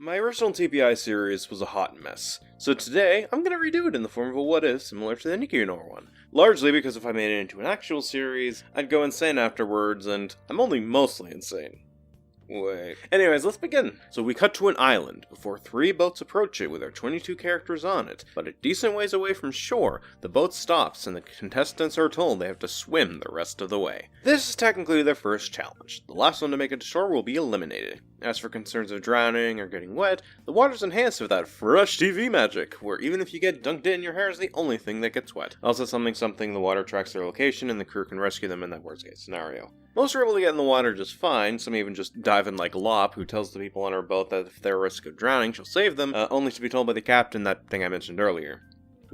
My original TPI series was a hot mess, so today I'm going to redo it in the form of a what if similar to the Nikiunor one. Largely because if I made it into an actual series, I'd go insane afterwards, and I'm only mostly insane. Wait. Anyways, let's begin. So we cut to an island before 3 boats approach it with our 22 characters on it, but a decent ways away from shore, the boat stops and the contestants are told they have to swim the rest of the way. This is technically their first challenge. The last one to make it to shore will be eliminated. As for concerns of drowning or getting wet, the water's enhanced with that fresh TV magic, where even if you get dunked in, your hair is the only thing that gets wet. Also something, the water tracks their location and the crew can rescue them in that worst case scenario. Most are able to get in the water just fine, some even just dive in like Lop, who tells the people on her boat that if they're at risk of drowning, she'll save them, only to be told by the captain that thing I mentioned earlier.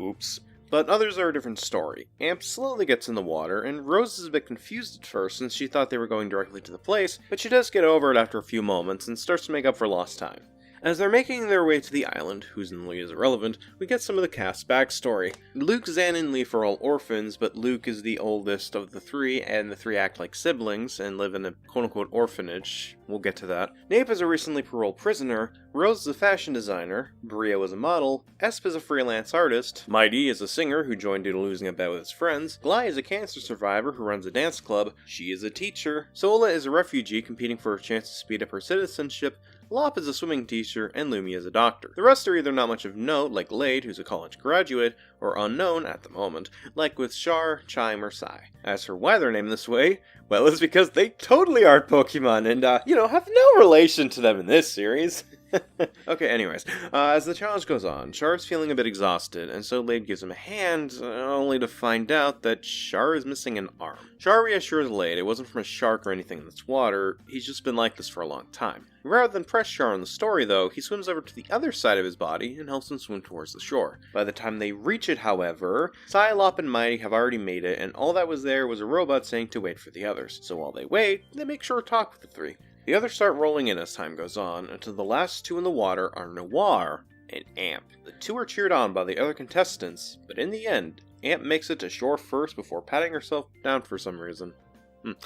Oops. But others are a different story. Amp slowly gets in the water, and Rose is a bit confused at first since she thought they were going directly to the place, but she does get over it after a few moments and starts to make up for lost time. As they're making their way to the island, whose in the lead is irrelevant, we get some of the cast's backstory. Luke, Zan, and Leaf are all orphans, but Luke is the oldest of the 3, and the 3 act like siblings and live in a quote-unquote orphanage. We'll get to that. Nape is a recently paroled prisoner, Rose is a fashion designer, Brio is a model, Esp is a freelance artist, Mighty is a singer who joined due to losing a bet with his friends, Gly is a cancer survivor who runs a dance club, she is a teacher, Sola is a refugee competing for a chance to speed up her citizenship, Lop is a swimming teacher, and Lumi is a doctor. The rest are either not much of note, like Lade, who's a college graduate, or unknown at the moment, like with Char, Chime, or Sai. As for why they're named this way, well, it's because they totally aren't Pokemon, and, have no relation to them in this series. Okay, anyways, as the challenge goes on, Char is feeling a bit exhausted, and so Lade gives him a hand, only to find out that Char is missing an arm. Char reassures Lade it wasn't from a shark or anything in this water, he's just been like this for a long time. Rather than press Char on the story, though, he swims over to the other side of his body and helps him swim towards the shore. By the time they reach it, however, Sai, Lop, and Mighty have already made it, and all that was there was a robot saying to wait for the others. So while they wait, they make sure to talk with the 3. The others start rolling in as time goes on, until the last 2 in the water are Noir and Amp. The 2 are cheered on by the other contestants, but in the end, Amp makes it to shore first before patting herself down for some reason.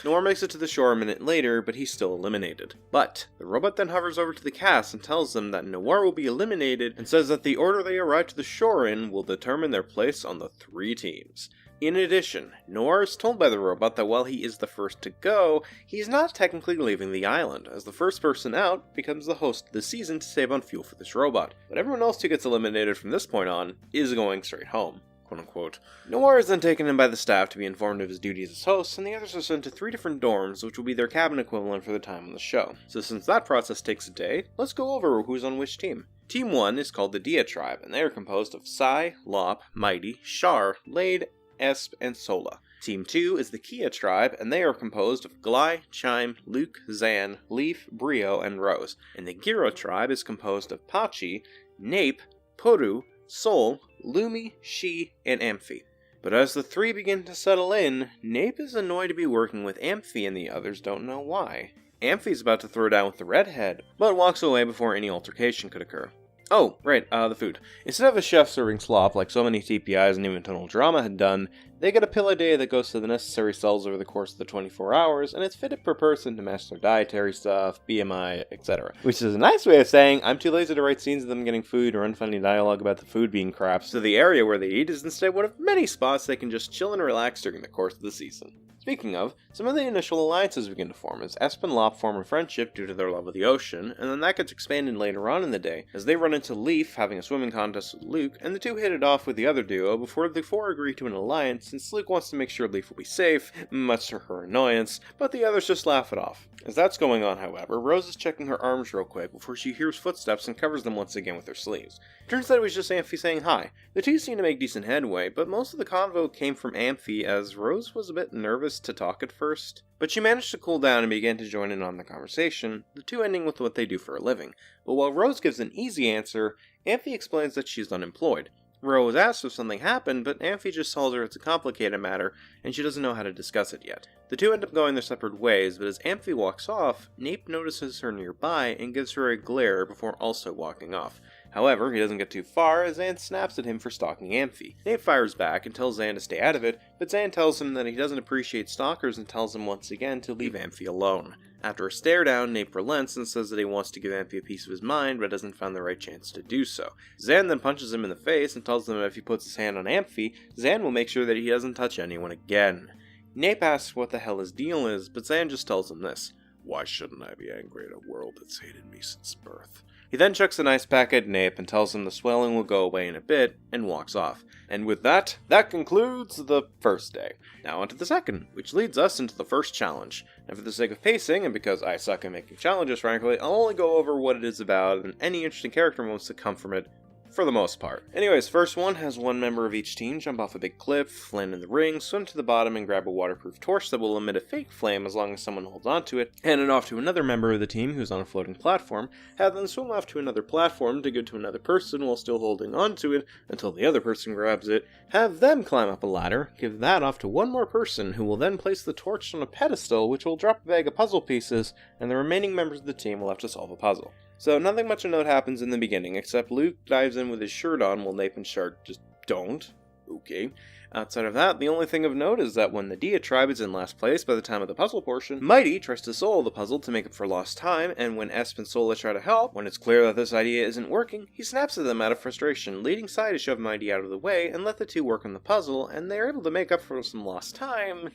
Noir makes it to the shore a minute later, but he's still eliminated. But the robot then hovers over to the cast and tells them that Noir will be eliminated and says that the order they arrive to the shore in will determine their place on the 3 teams. In addition, Noir is told by the robot that while he is the first to go, he's not technically leaving the island, as the first person out becomes the host of the season to save on fuel for this robot. But everyone else who gets eliminated from this point on is going straight home. Quote-unquote. Noir is then taken in by the staff to be informed of his duties as host, and the others are sent to 3 different dorms, which will be their cabin equivalent for the time on the show. So since that process takes a day, let's go over who's on which team. Team 1 is called the Dia Tribe, and they are composed of Sai, Lop, Mighty, Char, Lade, Esp, and Sola. Team 2 is the Kia Tribe, and they are composed of Gly, Chime, Luke, Zan, Leaf, Brio, and Rose. And the Gira Tribe is composed of Pachi, Nape, Puru, Sol, Lumi, She, and Amphi. But as the 3 begin to settle in, Nape is annoyed to be working with Amphi and the others don't know why. Amphi's about to throw down with the redhead, but walks away before any altercation could occur. Oh, right, the food. Instead of a chef serving slop like so many TPIs and even Tonal Drama had done, they get a pill a day that goes to the necessary cells over the course of the 24 hours, and it's fitted per person to match their dietary stuff, BMI, etc. Which is a nice way of saying, I'm too lazy to write scenes of them getting food or unfunny dialogue about the food being crap, so the area where they eat is instead one of many spots they can just chill and relax during the course of the season. Speaking of, some of the initial alliances begin to form as Esp and Lop form a friendship due to their love of the ocean, and then that gets expanded later on in the day, as they run into Leaf having a swimming contest with Luke, and the 2 hit it off with the other duo before the 4 agree to an alliance since Luke wants to make sure Leaf will be safe, much to her annoyance, but the others just laugh it off. As that's going on, however, Rose is checking her arms real quick before she hears footsteps and covers them once again with her sleeves. Turns out it was just Amphi saying hi. The 2 seem to make decent headway, but most of the convo came from Amphi as Rose was a bit nervous to talk at first. But she managed to cool down and began to join in on the conversation, the 2 ending with what they do for a living. But while Rose gives an easy answer, Amphi explains that she's unemployed. Rose asks if something happened, but Amphi just tells her it's a complicated matter, and she doesn't know how to discuss it yet. The 2 end up going their separate ways, but as Amphi walks off, Nape notices her nearby and gives her a glare before also walking off. However, he doesn't get too far as Zan snaps at him for stalking Amphi. Nape fires back and tells Zan to stay out of it, but Zan tells him that he doesn't appreciate stalkers and tells him once again to leave Amphi alone. After a stare down, Nape relents and says that he wants to give Amphi a piece of his mind, but hasn't found the right chance to do so. Zan then punches him in the face and tells him that if he puts his hand on Amphi, Zan will make sure that he doesn't touch anyone again. Nape asks what the hell his deal is, but Zan just tells him this: "Why shouldn't I be angry at a world that's hated me since birth?" He then chucks an ice pack at Nape and tells him the swelling will go away in a bit, and walks off. And with that concludes the first day. Now onto the second, which leads us into the first challenge. And for the sake of pacing, and because I suck at making challenges frankly, I'll only go over what it is about and any interesting character moments that come from it, for the most part. Anyways, first one has one member of each team jump off a big cliff, land in the ring, swim to the bottom, and grab a waterproof torch that will emit a fake flame as long as someone holds onto it, hand it off to another member of the team who's on a floating platform, have them swim off to another platform to give to another person while still holding onto it until the other person grabs it, have them climb up a ladder, give that off to one more person who will then place the torch on a pedestal which will drop a bag of puzzle pieces, and the remaining members of the team will have to solve a puzzle. So nothing much of note happens in the beginning, except Luke dives in with his shirt on while Nape and Shard just don't. Okay. Outside of that, the only thing of note is that when the Diatribe is in last place by the time of the puzzle portion, Mighty tries to solo the puzzle to make up for lost time, and when Esp and Sola try to help, when it's clear that this idea isn't working, he snaps at them out of frustration, leading Sai to shove Mighty out of the way and let the two work on the puzzle, and they're able to make up for some lost time.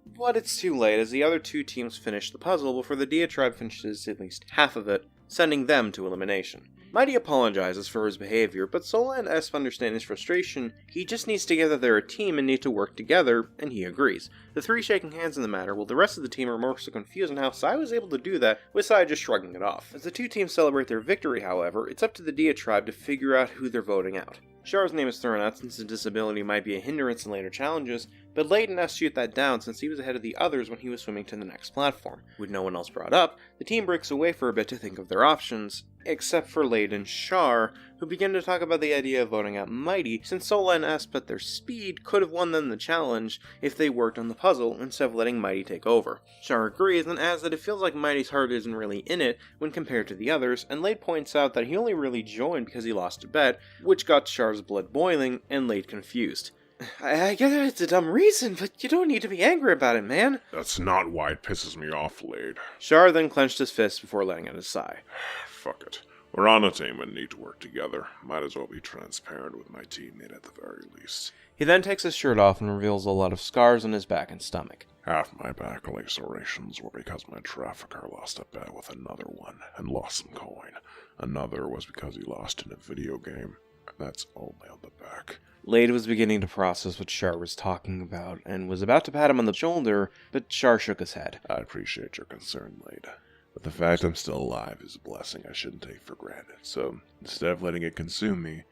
But it's too late, as the other two teams finish the puzzle before the Diatribe finishes at least half of it, sending them to elimination. Mighty apologizes for his behavior, but Sola and Esp understand his frustration. He just needs to get that they're a team and need to work together, and he agrees. The three shaking hands in the matter, while the rest of the team are more so confused on how Sai was able to do that, with Sai just shrugging it off. As the two teams celebrate their victory, however, it's up to the Diatribe to figure out who they're voting out. Char's name is thrown out since his disability might be a hindrance in later challenges, but Layton has to shoot that down since he was ahead of the others when he was swimming to the next platform. With no one else brought up, the team breaks away for a bit to think of their options, except for Layton and Char, who begin to talk about the idea of voting out Mighty, since Sola and Esp at their speed could have won them the challenge if they worked on the puzzle instead of letting Mighty take over. Char agrees and adds that it feels like Mighty's heart isn't really in it when compared to the others, and Lade points out that he only really joined because he lost a bet, which got Char's blood boiling and Lade confused. I get it, it's a dumb reason, but you don't need to be angry about it, man. That's not why it pisses me off, Lade. Char then clenched his fist before letting out a sigh. Fuck it. We're on a team and need to work together. Might as well be transparent with my teammate at the very least. He then takes his shirt off and reveals a lot of scars on his back and stomach. Half my back lacerations were because my trafficker lost a bet with another one and lost some coin. Another was because he lost in a video game. That's only on the back. Lade was beginning to process what Char was talking about, and was about to pat him on the shoulder, but Char shook his head. I appreciate your concern, Lade. But the fact I'm still alive is a blessing I shouldn't take for granted. So, instead of letting it consume me,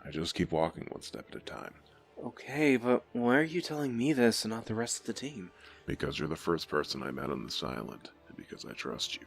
I just keep walking one step at a time. Okay, but why are you telling me this and not the rest of the team? Because you're the first person I met on this island, and because I trust you.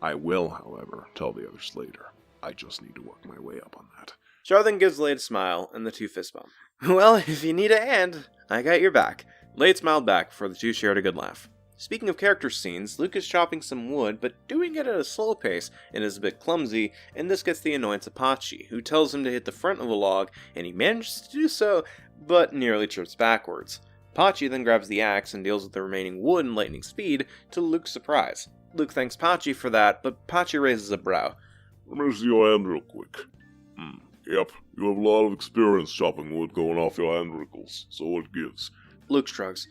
I will, however, tell the others later. I just need to work my way up on that. Char then gives Lade a smile, and the two fist bump. Well, if you need a hand, I got your back. Lade smiled back before the two shared a good laugh. Speaking of character scenes, Luke is chopping some wood, but doing it at a slow pace, and is a bit clumsy, and this gets the annoyance of Pachi, who tells him to hit the front of a log, and he manages to do so, but nearly trips backwards. Pachi then grabs the axe and deals with the remaining wood in lightning speed, to Luke's surprise. Luke thanks Pachi for that, but Pachi raises a brow. Let me see your hand real quick. Yep, you have a lot of experience chopping wood going off your hand wrinkles, so what gives? Luke shrugs.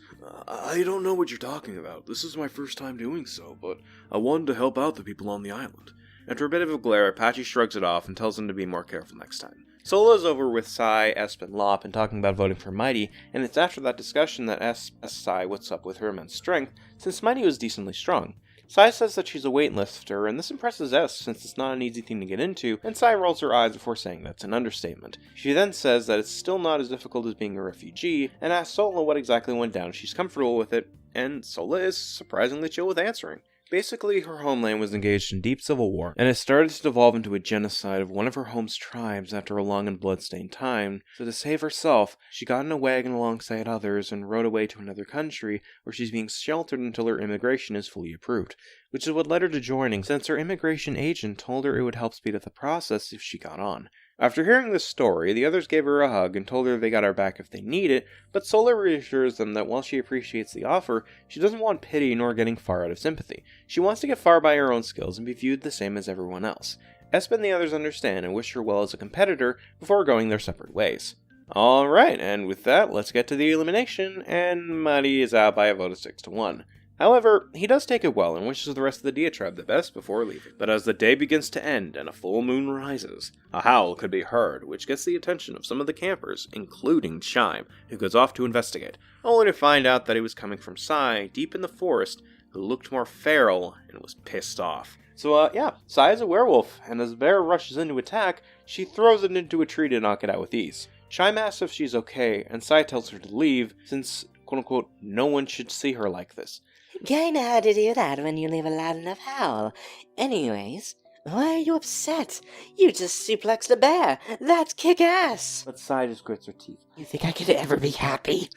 I don't know what you're talking about. This is my first time doing so, but I wanted to help out the people on the island. After a bit of a glare, Pachi shrugs it off and tells him to be more careful next time. Solo's over with Sai, Esp, and Lop and talking about voting for Mighty, and it's after that discussion that Esp asks Sai what's up with her immense strength, since Mighty was decently strong. Sai says that she's a weightlifter, and this impresses Esp since it's not an easy thing to get into, and Sai rolls her eyes before saying that's an understatement. She then says that it's still not as difficult as being a refugee, and asks Sola what exactly went down if she's comfortable with it, and Sola is surprisingly chill with answering. Basically, her homeland was engaged in deep civil war, and it started to devolve into a genocide of one of her home's tribes after a long and blood-stained time, so to save herself, she got in a wagon alongside others and rode away to another country, where she's being sheltered until her immigration is fully approved, which is what led her to joining, since her immigration agent told her it would help speed up the process if she got on. After hearing this story, the others gave her a hug and told her they got her back if they need it, but Sola reassures them that while she appreciates the offer, she doesn't want pity nor getting far out of sympathy. She wants to get far by her own skills and be viewed the same as everyone else. Espa and the others understand and wish her well as a competitor before going their separate ways. Alright, and with that, let's get to the elimination, and Mari is out by a vote of 6-1. However, he does take it well and wishes the rest of the Dia tribe the best before leaving. But as the day begins to end and a full moon rises, a howl could be heard, which gets the attention of some of the campers, including Chime, who goes off to investigate, only to find out that it was coming from Sai, deep in the forest, who looked more feral and was pissed off. So, Sai is a werewolf, and as the bear rushes in to attack, she throws it into a tree to knock it out with ease. Chime asks if she's okay, and Sai tells her to leave, since, quote-unquote, no one should see her like this. I know how to do that when you leave a loud enough howl. Anyways, why are you upset? You just suplexed a bear. That's kick-ass. But Sai just grits her teeth. You think I could ever be happy?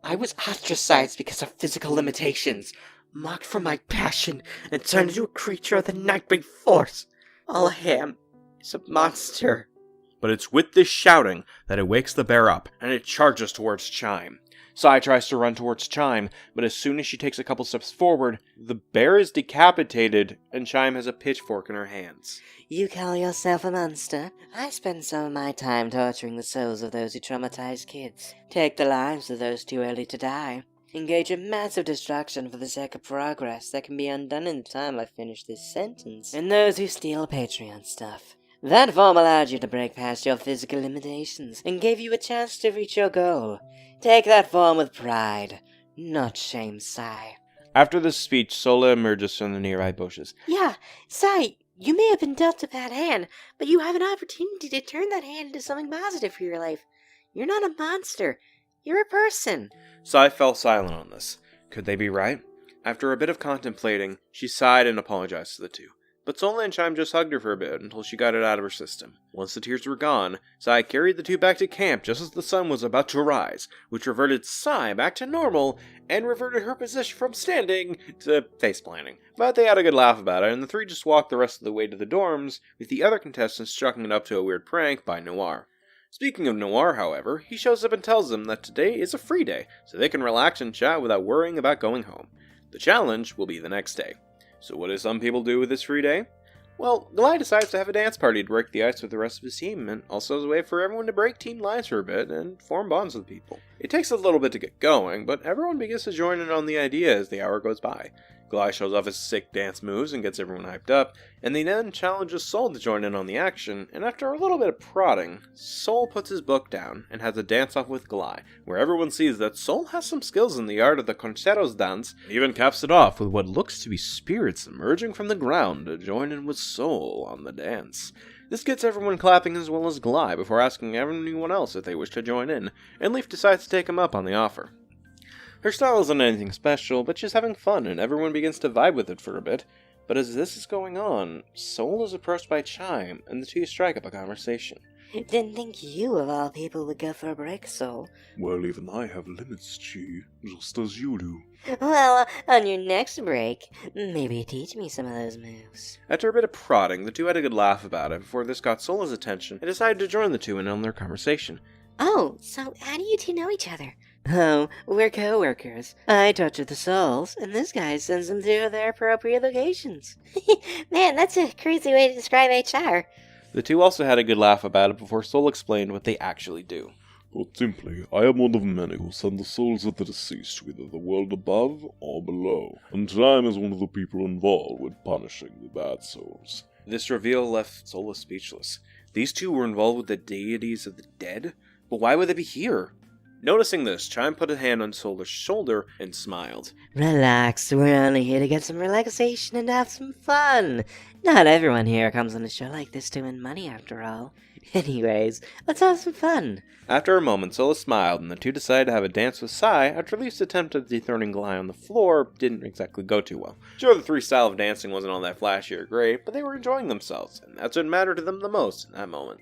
I was ostracized because of physical limitations, mocked for my passion, and turned into a creature of the Nightbreed Force. All I am is a monster. But it's with this shouting that it wakes the bear up, and it charges towards Chime. Sai tries to run towards Chime, but as soon as she takes a couple steps forward, the bear is decapitated, and Chime has a pitchfork in her hands. You call yourself a monster? I spend some of my time torturing the souls of those who traumatize kids, take the lives of those too early to die, engage in massive destruction for the sake of progress that can be undone in the time I finish this sentence, and those who steal Patreon stuff. That form allowed you to break past your physical limitations and gave you a chance to reach your goal. Take that form with pride, not shame, Sai. After this speech, Sola emerges from the nearby bushes. Yeah, Sai, you may have been dealt a bad hand, but you have an opportunity to turn that hand into something positive for your life. You're not a monster. You're a person. Sai fell silent on this. Could they be right? After a bit of contemplating, she sighed and apologized to the two. But Sola and Chime just hugged her for a bit until she got it out of her system. Once the tears were gone, Sai carried the two back to camp just as the sun was about to rise, which reverted Sai back to normal and reverted her position from standing to face planting. But they had a good laugh about it, and the three just walked the rest of the way to the dorms, with the other contestants chalking it up to a weird prank by Noir. Speaking of Noir, however, he shows up and tells them that today is a free day, so they can relax and chat without worrying about going home. The challenge will be the next day. So what do some people do with this free day? Well, Glide decides to have a dance party to break the ice with the rest of his team, and also as a way for everyone to break team lines for a bit and form bonds with people. It takes a little bit to get going, but everyone begins to join in on the idea as the hour goes by. Glide shows off his sick dance moves and gets everyone hyped up, and he then challenges Soul to join in on the action, and after a little bit of prodding, Soul puts his book down and has a dance-off with Glide, where everyone sees that Soul has some skills in the art of the conceros dance, and even caps it off with what looks to be spirits emerging from the ground to join in with Soul on the dance. This gets everyone clapping as well as Glide before asking anyone else if they wish to join in, and Leaf decides to take him up on the offer. Her style isn't anything special, but she's having fun, and everyone begins to vibe with it for a bit. But as this is going on, Soul is approached by Chime, and the two strike up a conversation. Didn't think you, of all people, would go for a break, Soul. Well, even I have limits, Chi, just as you do. Well, on your next break, maybe teach me some of those moves. After a bit of prodding, the two had a good laugh about it before this got Soul's attention and decided to join the two in on their conversation. Oh, so how do you two know each other? Oh, we're co-workers. I torture the souls, and this guy sends them to their appropriate locations. Man, that's a crazy way to describe HR. The two also had a good laugh about it before Soul explained what they actually do. Put simply, I am one of many who send the souls of the deceased to either the world above or below, and Time is one of the people involved with punishing the bad souls. This reveal left Soul speechless. These two were involved with the deities of the dead? But why would they be here? Noticing this, Chime put a hand on Solar's shoulder and smiled. Relax, we're only here to get some relaxation and have some fun. Not everyone here comes on a show like this to win money, after all. Anyways, let's have some fun. After a moment, Sola smiled, and the two decided to have a dance with Sai after Leaf's attempt at dethroning Glide on the floor didn't exactly go too well. Sure, the three style of dancing wasn't all that flashy or great, but they were enjoying themselves, and that's what mattered to them the most in that moment.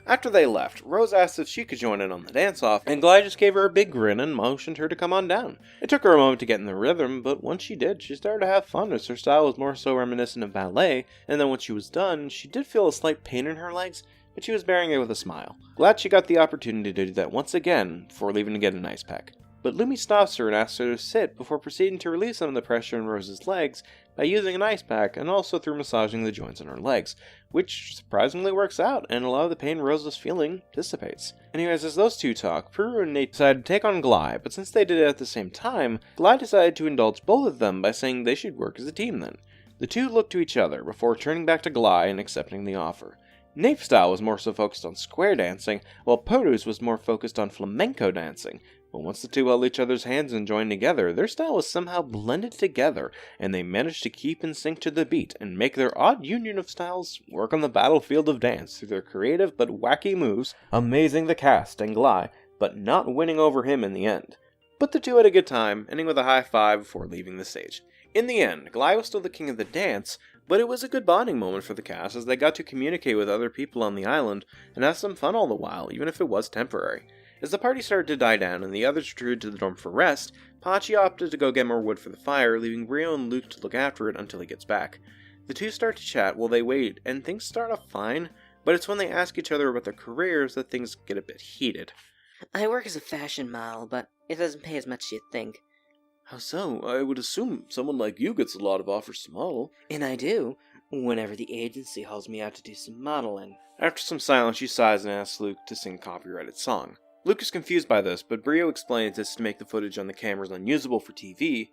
After they left, Rose asked if she could join in on the dance-off, and Glide just gave her a big grin and motioned her to come on down. It took her a moment to get in the rhythm, but once she did, she started to have fun as her style was more so reminiscent of ballet, and then when she was done, she did feel a slight pain in her legs, but she was bearing it with a smile. Glad she got the opportunity to do that once again before leaving to get an ice pack. But Lumi stops her and asks her to sit before proceeding to release some of the pressure on Rose's legs by using an ice pack and also through massaging the joints on her legs, which surprisingly works out and a lot of the pain Rose was feeling dissipates. Anyways, as those two talk, Peru and Nate decided to take on Gly, but since they did it at the same time, Gly decided to indulge both of them by saying they should work as a team then. The two looked to each other before turning back to Gly and accepting the offer. Nape's style was more so focused on square dancing, while Peru's was more focused on flamenco dancing. But once the two held each other's hands and joined together, their style was somehow blended together, and they managed to keep in sync to the beat and make their odd union of styles work on the battlefield of dance through their creative but wacky moves, amazing the cast and Gly, but not winning over him in the end. But the two had a good time, ending with a high five before leaving the stage. In the end, Gly was still the king of the dance, but it was a good bonding moment for the cast as they got to communicate with other people on the island and have some fun all the while, even if it was temporary. As the party started to die down and the others retreated to the dorm for rest, Pachi opted to go get more wood for the fire, leaving Brio and Luke to look after it until he gets back. The two start to chat while they wait, and things start off fine, but it's when they ask each other about their careers that things get a bit heated. I work as a fashion model, but it doesn't pay as much as you'd think. How so? I would assume someone like you gets a lot of offers to model. And I do, whenever the agency hauls me out to do some modeling. After some silence, she sighs and asks Luke to sing a copyrighted song. Luke is confused by this, but Brio explains it's to make the footage on the cameras unusable for TV,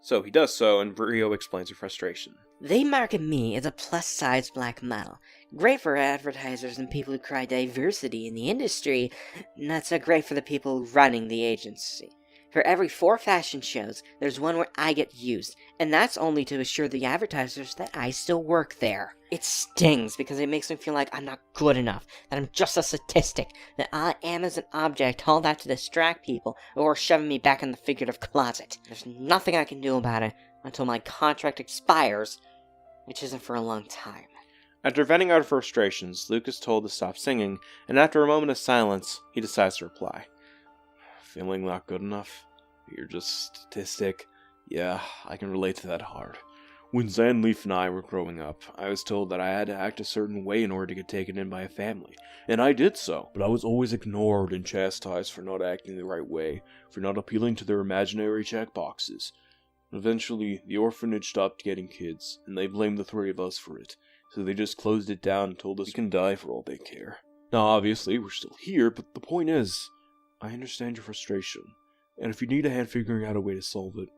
so he does so, and Brio explains her frustration. They market me as a plus-size black model. Great for advertisers and people who cry diversity in the industry, not so great for the people running the agency. For every 4 fashion shows, there's one where I get used, and that's only to assure the advertisers that I still work there. It stings because it makes me feel like I'm not good enough, that I'm just a statistic, that I am as an object hauled out to distract people or shoving me back in the figurative closet. There's nothing I can do about it until my contract expires, which isn't for a long time. After venting out her frustrations, Luke is told to stop singing, and after a moment of silence, he decides to reply. Feeling not good enough? You're just a statistic? Yeah, I can relate to that hard. When Zan, Leaf, and I were growing up, I was told that I had to act a certain way in order to get taken in by a family, and I did so, but I was always ignored and chastised for not acting the right way, for not appealing to their imaginary checkboxes. Eventually, the orphanage stopped getting kids, and they blamed the 3 of us for it, so they just closed it down and told us we can die for all they care. Now, obviously, we're still here, but the point is, I understand your frustration, and if you need a hand figuring out a way to solve it,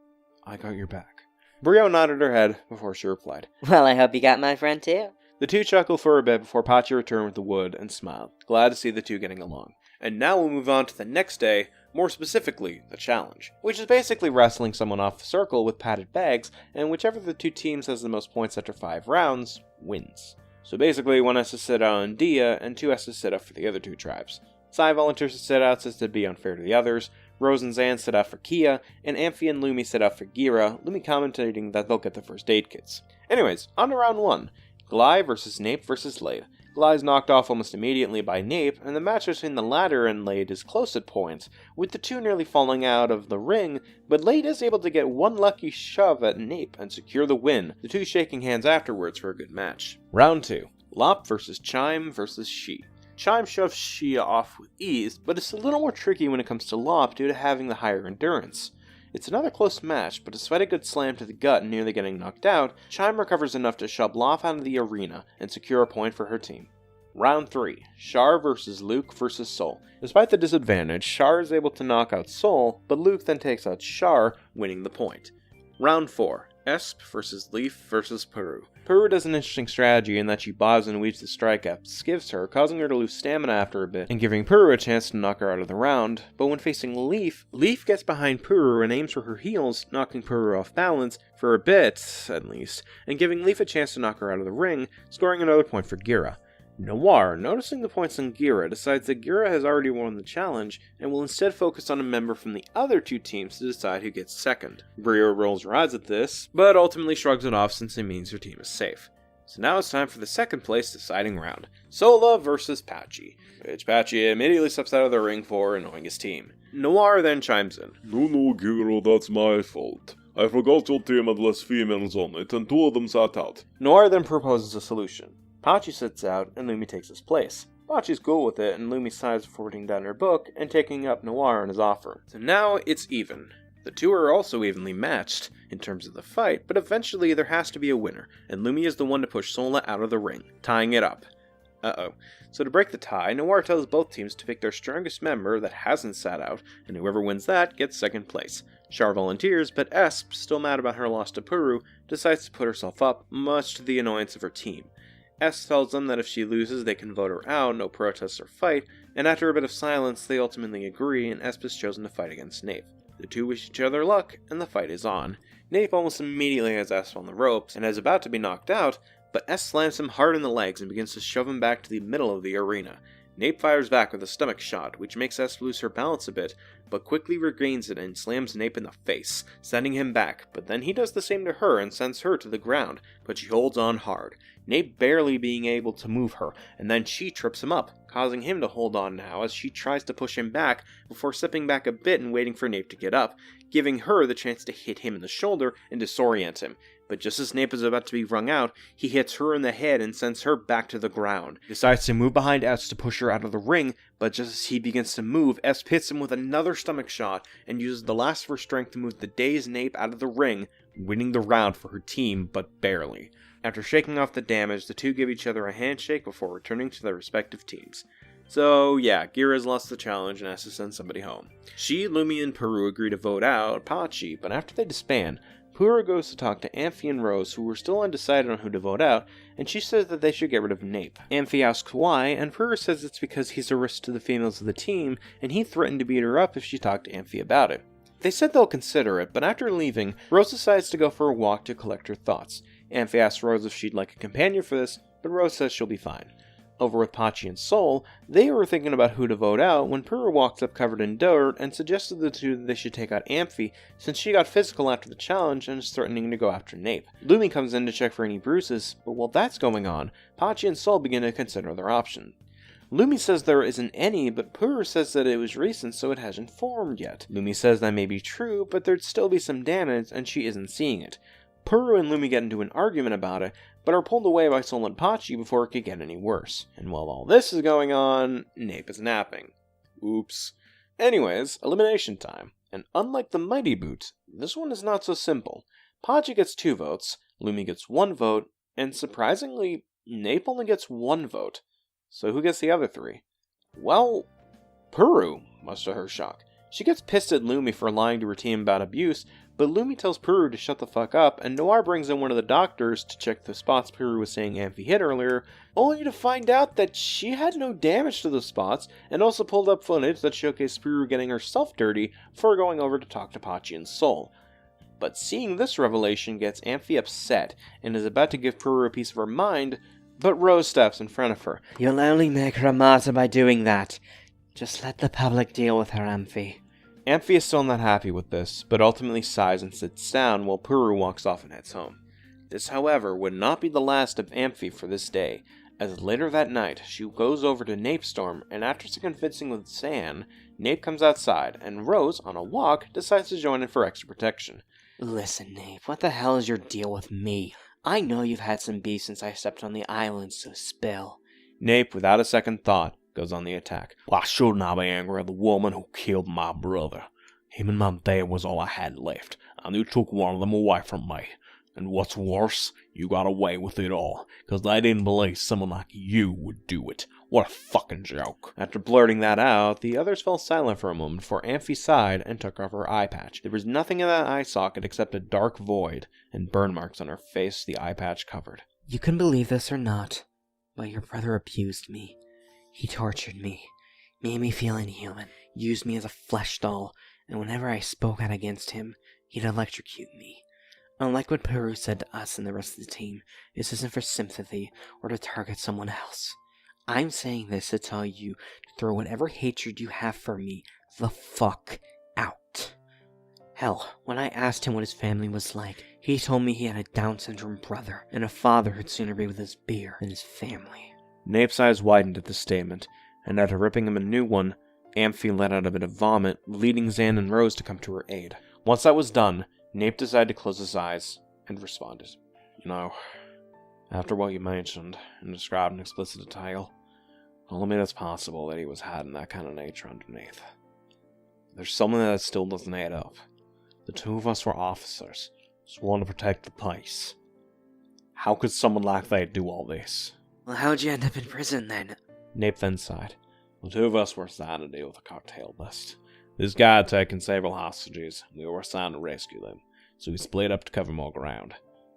I got your back. Brio nodded her head before she replied. Well, I hope you got my friend too. The two chuckled for a bit before Pachi returned with the wood and smiled, glad to see the two getting along. And now we'll move on to the next day, more specifically, the challenge, which is basically wrestling someone off the circle with padded bags, and whichever of the two teams has the most points after 5 rounds, wins. So basically, one has to sit out on Dia, and 2 has to sit up for the other 2 tribes. Sai volunteers to sit out since it'd be unfair to the others, Rose and Zan sit out for Kia, and Amphi and Lumi sit out for Gira, Lumi commentating that they'll get the first aid kits. Anyways, on to round 1. Gly versus Nape versus Lade. Gly's knocked off almost immediately by Nape, and the match between the latter and Lade is close at points, with the two nearly falling out of the ring, but Lade is able to get one lucky shove at Nape and secure the win, the two shaking hands afterwards for a good match. Round 2. Lop versus Chime versus She. Chime shoves Shia off with ease, but it's a little more tricky when it comes to Lop due to having the higher endurance. It's another close match, but despite a good slam to the gut and nearly getting knocked out, Chime recovers enough to shove Lop out of the arena and secure a point for her team. Round 3. Char versus Luke versus Sol. Despite the disadvantage, Char is able to knock out Sol, but Luke then takes out Char, winning the point. Round 4. Esp versus Leaf versus Peru. Peru does an interesting strategy in that she bobs and weaves the strike Esp gives her, causing her to lose stamina after a bit, and giving Peru a chance to knock her out of the round, but when facing Leaf, Leaf gets behind Peru and aims for her heels, knocking Peru off balance, for a bit, at least, and giving Leaf a chance to knock her out of the ring, scoring another point for Gira. Noir, noticing the points on Gira, decides that Gira has already won the challenge, and will instead focus on a member from the other two teams to decide who gets second. Brio rolls her eyes at this, but ultimately shrugs it off since it means her team is safe. So now it's time for the second place deciding round. Sola versus Pachi, which Pachi immediately steps out of the ring for, annoying his team. Noir then chimes in. No, Gira, that's my fault. I forgot your team had less females on it, and 2 of them sat out. Noir then proposes a solution. Pachi sits out, and Lumi takes his place. Bocce's cool with it, and Lumi sighs before putting down her book and taking up Noir on his offer. So now it's even. The two are also evenly matched in terms of the fight, but eventually there has to be a winner, and Lumi is the one to push Sola out of the ring, tying it up. Uh-oh. So to break the tie, Noir tells both teams to pick their strongest member that hasn't sat out, and whoever wins that gets second place. Char volunteers, but Esp, still mad about her loss to Puru, decides to put herself up, much to the annoyance of her team. Esp tells them that if she loses, they can vote her out, no protests or fight, and after a bit of silence, they ultimately agree, and Esp is chosen to fight against Nape. The two wish each other luck, and the fight is on. Nape almost immediately has Esp on the ropes, and is about to be knocked out, but S slams him hard in the legs and begins to shove him back to the middle of the arena. Nape fires back with a stomach shot, which makes S lose her balance a bit, but quickly regains it and slams Nape in the face, sending him back, but then he does the same to her and sends her to the ground, but she holds on hard, Nape barely being able to move her, and then she trips him up, causing him to hold on now as she tries to push him back before stepping back a bit and waiting for Nape to get up, giving her the chance to hit him in the shoulder and disorient him. But just as Nape is about to be wrung out, he hits her in the head and sends her back to the ground. He decides to move behind S to push her out of the ring, but just as he begins to move, S hits him with another stomach shot and uses the last of her strength to move the dazed Nape out of the ring, winning the round for her team, but barely. After shaking off the damage, the two give each other a handshake before returning to their respective teams. So yeah, Gira's lost the challenge and has to send somebody home. She, Lumi, and Puru agree to vote out Pachi, but after they disband, Puru goes to talk to Amphi and Rose, who were still undecided on who to vote out, and she says that they should get rid of Nape. Amphi asks why, and Puru says it's because he's a risk to the females of the team, and he threatened to beat her up if she talked to Amphi about it. They said they'll consider it, but after leaving, Rose decides to go for a walk to collect her thoughts. Amphi asks Rose if she'd like a companion for this, but Rose says she'll be fine. Over with Pachi and Sol, they were thinking about who to vote out when Puru walks up covered in dirt and suggested to the two that they should take out Amphi since she got physical after the challenge and is threatening to go after Nape. Lumi comes in to check for any bruises, but while that's going on, Pachi and Sol begin to consider their options. Lumi says there isn't any, but Puru says that it was recent so it hasn't formed yet. Lumi says that may be true, but there'd still be some damage and she isn't seeing it. Puru and Lumi get into an argument about it, but are pulled away by Sol and Pachi before it could get any worse. And while all this is going on, Nape is napping. Oops. Anyways, elimination time. And unlike the Mighty Boot, this one is not so simple. Pachi gets 2 votes, Lumi gets 1 vote, and surprisingly, Nape only gets 1 vote. So who gets the other 3? Well, Puru, much to her shock. She gets pissed at Lumi for lying to her team about abuse, but Lumi tells Puru to shut the fuck up, and Noir brings in one of the doctors to check the spots Puru was saying Amphi hit earlier, only to find out that she had no damage to the spots, and also pulled up footage that showcased Puru getting herself dirty before going over to talk to Pachi and Sol. But seeing this revelation gets Amphi upset, and is about to give Puru a piece of her mind, but Rose steps in front of her. You'll only make her a martyr by doing that. Just let the public deal with her, Amphi. Amphi is still not happy with this, but ultimately sighs and sits down while Puru walks off and heads home. This, however, would not be the last of Amphi for this day, as later that night she goes over to Nape Storm, and after some convincing with San, Nape comes outside, and Rose, on a walk, decides to join in for extra protection. Listen, Nape, what the hell is your deal with me? I know you've had some beef since I stepped on the island, so spill. Nape, without a second thought, goes on the attack. Why shouldn't I be angry at the woman who killed my brother? Him and my dad was all I had left, and you took one of them away from me. And what's worse, you got away with it all, 'cause they didn't believe someone like you would do it. What a fucking joke. After blurting that out, the others fell silent for a moment before Amphi sighed and took off her eye patch. There was nothing in that eye socket except a dark void, and burn marks on her face the eye patch covered. You can believe this or not, but your brother abused me. He tortured me, made me feel inhuman, used me as a flesh doll, and whenever I spoke out against him, he'd electrocute me. Unlike what Puru said to us and the rest of the team, this isn't for sympathy or to target someone else. I'm saying this to tell you to throw whatever hatred you have for me the fuck out. Hell, when I asked him what his family was like, he told me he had a Down syndrome brother and a father who'd sooner be with his beer than his family. Nape's eyes widened at this statement, and after ripping him a new one, Amphi let out a bit of vomit, leading Zan and Rose to come to her aid. Once that was done, Nape decided to close his eyes and responded. You know, after what you mentioned and described in explicit detail, I'll admit it's possible that he was hiding that kind of nature underneath. There's something that still doesn't add up. The two of us were officers, sworn to protect the peace. How could someone like that do all this? Well, how'd you end up in prison then? Nape then sighed. The two of us were assigned to deal with a cartel bust. This guy had taken several hostages, and we were assigned to rescue them, so we split up to cover more ground.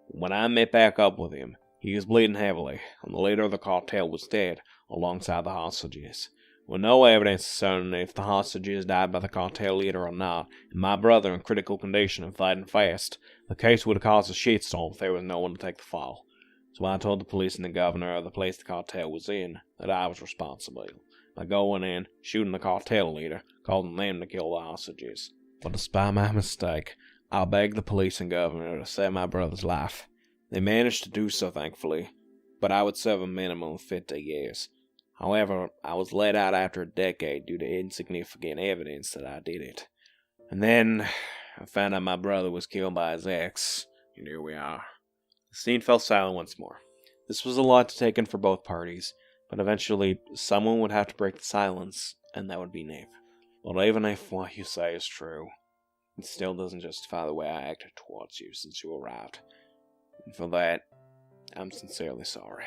When I met back up with him, he was bleeding heavily, and the leader of the cartel was dead, alongside the hostages. With no evidence certain if the hostages died by the cartel leader or not, and my brother in critical condition and fighting fast, the case would have caused a shitstorm if there was no one to take the fall. So I told the police and the governor of the place the cartel was in that I was responsible. By going in, shooting the cartel leader, causing them to kill the hostages. But despite my mistake, I begged the police and governor to save my brother's life. They managed to do so, thankfully, but I would serve a minimum of 50 years. However, I was let out after a decade due to insignificant evidence that I did it. And then, I found out my brother was killed by his ex, and here we are. The scene fell silent once more. This was a lot to take in for both parties, but eventually, someone would have to break the silence, and that would be Nape. But even if what you say is true, it still doesn't justify the way I acted towards you since you arrived. And for that, I'm sincerely sorry.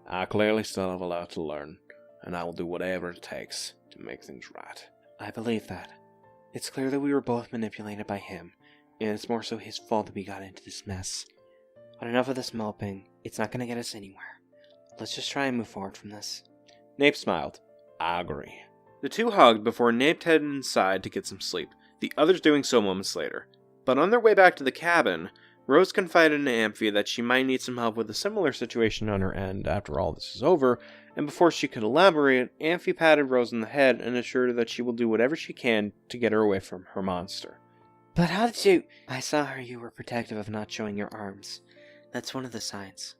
I clearly still have a lot to learn, and I will do whatever it takes to make things right. I believe that. It's clear that we were both manipulated by him, and it's more so his fault that we got into this mess. But enough of this moping. It's not going to get us anywhere. Let's just try and move forward from this. Nape smiled. I agree. The two hugged before Nape headed inside to get some sleep, the others doing so moments later. But on their way back to the cabin, Rose confided in Amphi that she might need some help with a similar situation on her end after all this is over, and before she could elaborate, Amphi patted Rose on the head and assured her that she will do whatever she can to get her away from her monster. But how did you... I saw how you were protective of not showing your arms. That's one of the signs.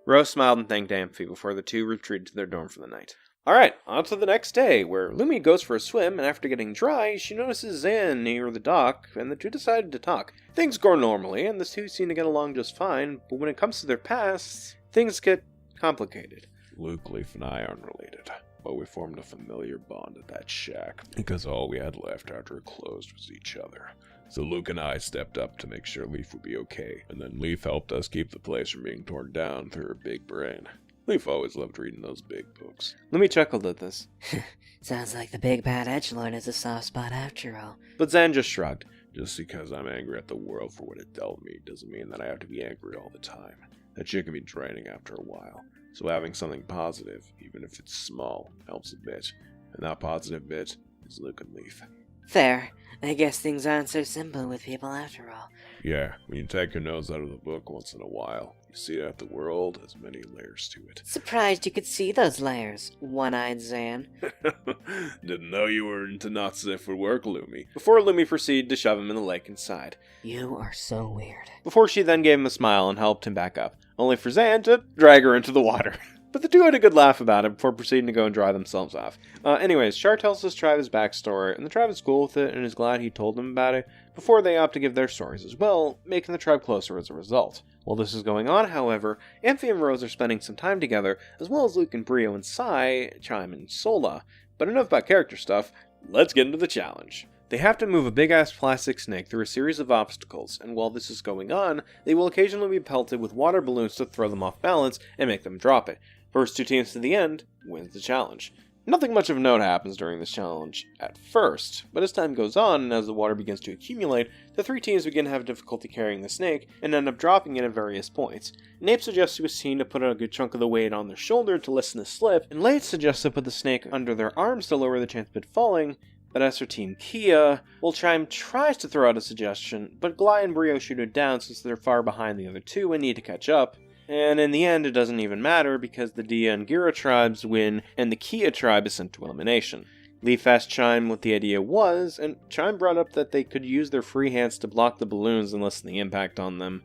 Rose smiled and thanked Amphi before the two retreated to their dorm for the night. Alright, on to the next day, where Lumi goes for a swim, and after getting dry, she notices Zan near the dock, and the two decided to talk. Things go normally, and the two seem to get along just fine, but when it comes to their pasts, things get complicated. Luke, Leaf, and I aren't related, but we formed a familiar bond at that shack, because all we had left after it closed was each other. So Luke and I stepped up to make sure Leaf would be okay, and then Leaf helped us keep the place from being torn down through her big brain. Leaf always loved reading those big books. Lumi chuckled at this. Sounds like the big bad edgelord has a soft spot after all. But Zan just shrugged. Just because I'm angry at the world for what it dealt me doesn't mean that I have to be angry all the time. That shit can be draining after a while. So having something positive, even if it's small, helps a bit. And that positive bit is Luke and Leaf. Fair. I guess things aren't so simple with people after all. Yeah, when you take your nose out of the book once in a while, you see that the world has many layers to it. Surprised you could see those layers, one-eyed Zan. Didn't know you were into not safe for work, Lumi. Before Lumi proceeded to shove him in the lake inside. You are so weird. Before she then gave him a smile and helped him back up, only for Zan to drag her into the water. But the two had a good laugh about it before proceeding to go and dry themselves off. Anyways, Char tells us Travis' backstory, and the tribe is cool with it and is glad he told them about it, before they opt to give their stories as well, making the tribe closer as a result. While this is going on, however, Amphi and Rose are spending some time together, as well as Luke and Brio and Sai, Chime and Sola. But enough about character stuff, let's get into the challenge. They have to move a big-ass plastic snake through a series of obstacles, and while this is going on, they will occasionally be pelted with water balloons to throw them off balance and make them drop it. First two teams to the end wins the challenge. Nothing much of note happens during this challenge at first, but as time goes on and as the water begins to accumulate, the three teams begin to have difficulty carrying the snake and end up dropping it at various points. Nape suggests to his team to put a good chunk of the weight on their shoulder to lessen the slip, and Late suggests to put the snake under their arms to lower the chance of it falling, but as for Team Kia, Chime tries to throw out a suggestion, but Gly and Brio shoot it down since they're far behind the other two and need to catch up. And in the end, it doesn't even matter because the Dia and Gira tribes win, and the Kia tribe is sent to elimination. Leaf asked Chime what the idea was, and Chime brought up that they could use their free hands to block the balloons and lessen the impact on them.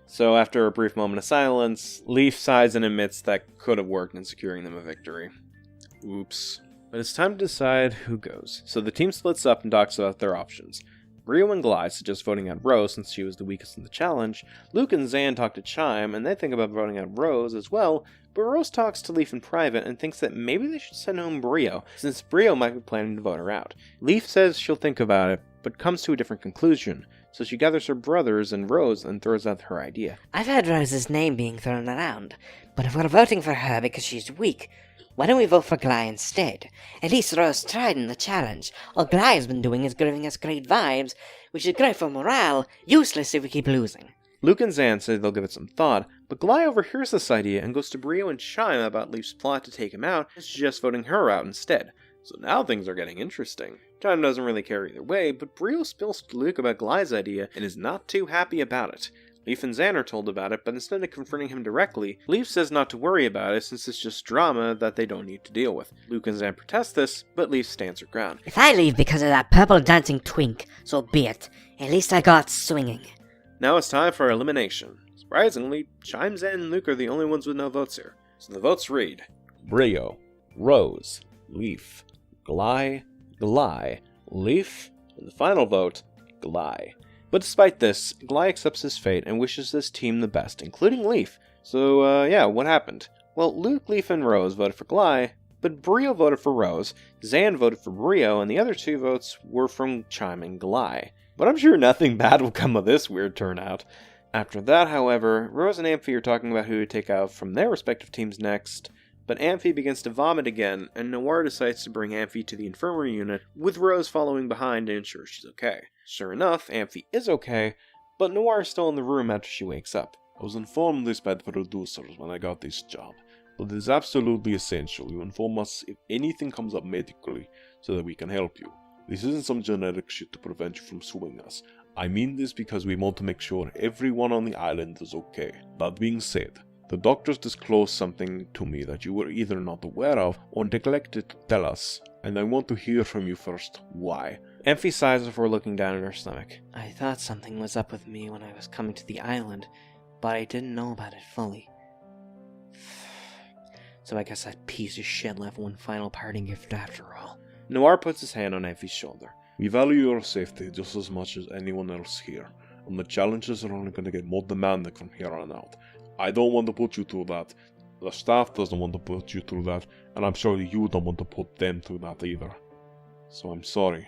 So after a brief moment of silence, Leaf sighs and admits that could have worked in securing them a victory. Oops. But it's time to decide who goes, so the team splits up and talks about their options. Brio and Gly suggest voting out Rose since she was the weakest in the challenge. Luke and Zan talk to Chime, and they think about voting out Rose as well, but Rose talks to Leaf in private and thinks that maybe they should send home Brio, since Brio might be planning to vote her out. Leaf says she'll think about it, but comes to a different conclusion, so she gathers her brothers and Rose and throws out her idea. I've heard Rose's name being thrown around, but if we're voting for her because she's weak, why don't we vote for Gly instead? At least Rose tried in the challenge. All Gly has been doing is giving us great vibes, which is great for morale, useless if we keep losing. Luke and Zan say they'll give it some thought, but Gly overhears this idea and goes to Brio and Chime about Leaf's plot to take him out and suggests voting her out instead. So now things are getting interesting. Chime doesn't really care either way, but Brio spills to Luke about Gly's idea and is not too happy about it. Leaf and Zan are told about it, but instead of confronting him directly, Leaf says not to worry about it since it's just drama that they don't need to deal with. Luke and Zan protest this, but Leaf stands her ground. If I leave because of that purple dancing twink, so be it. At least I got swinging. Now it's time for elimination. Surprisingly, Chime, Zan, and Luke are the only ones with no votes here. So the votes read: Brio, Rose, Leaf, Gly, Leaf, and the final vote, Gly. But despite this, Gly accepts his fate and wishes this team the best, including Leaf. So, yeah, what happened? Well, Luke, Leaf, and Rose voted for Gly, but Brio voted for Rose, Zan voted for Brio, and the other 2 votes were from Chime and Gly. But I'm sure nothing bad will come of this weird turnout. After that, however, Rose and Amphi are talking about who to take out from their respective teams next, but Amphi begins to vomit again, and Noir decides to bring Amphi to the infirmary unit, with Rose following behind to ensure she's okay. Sure enough, Amphi is okay, but Noir is still in the room after she wakes up. I was informed this by the producers when I got this job, but it is absolutely essential you inform us if anything comes up medically, so that we can help you. This isn't some genetic shit to prevent you from suing us. I mean this because we want to make sure everyone on the island is okay. That being said, the doctors disclosed something to me that you were either not aware of or neglected to tell us, and I want to hear from you first. Why? Amphi sighs before looking down at her stomach. I thought something was up with me when I was coming to the island, but I didn't know about it fully. So I guess that piece of shit left one final parting gift after all. Noir puts his hand on Amphi's shoulder. We value your safety just as much as anyone else here, and the challenges are only going to get more demanding from here on out. I don't want to put you through that. The staff doesn't want to put you through that, and I'm sure you don't want to put them through that either. So I'm sorry,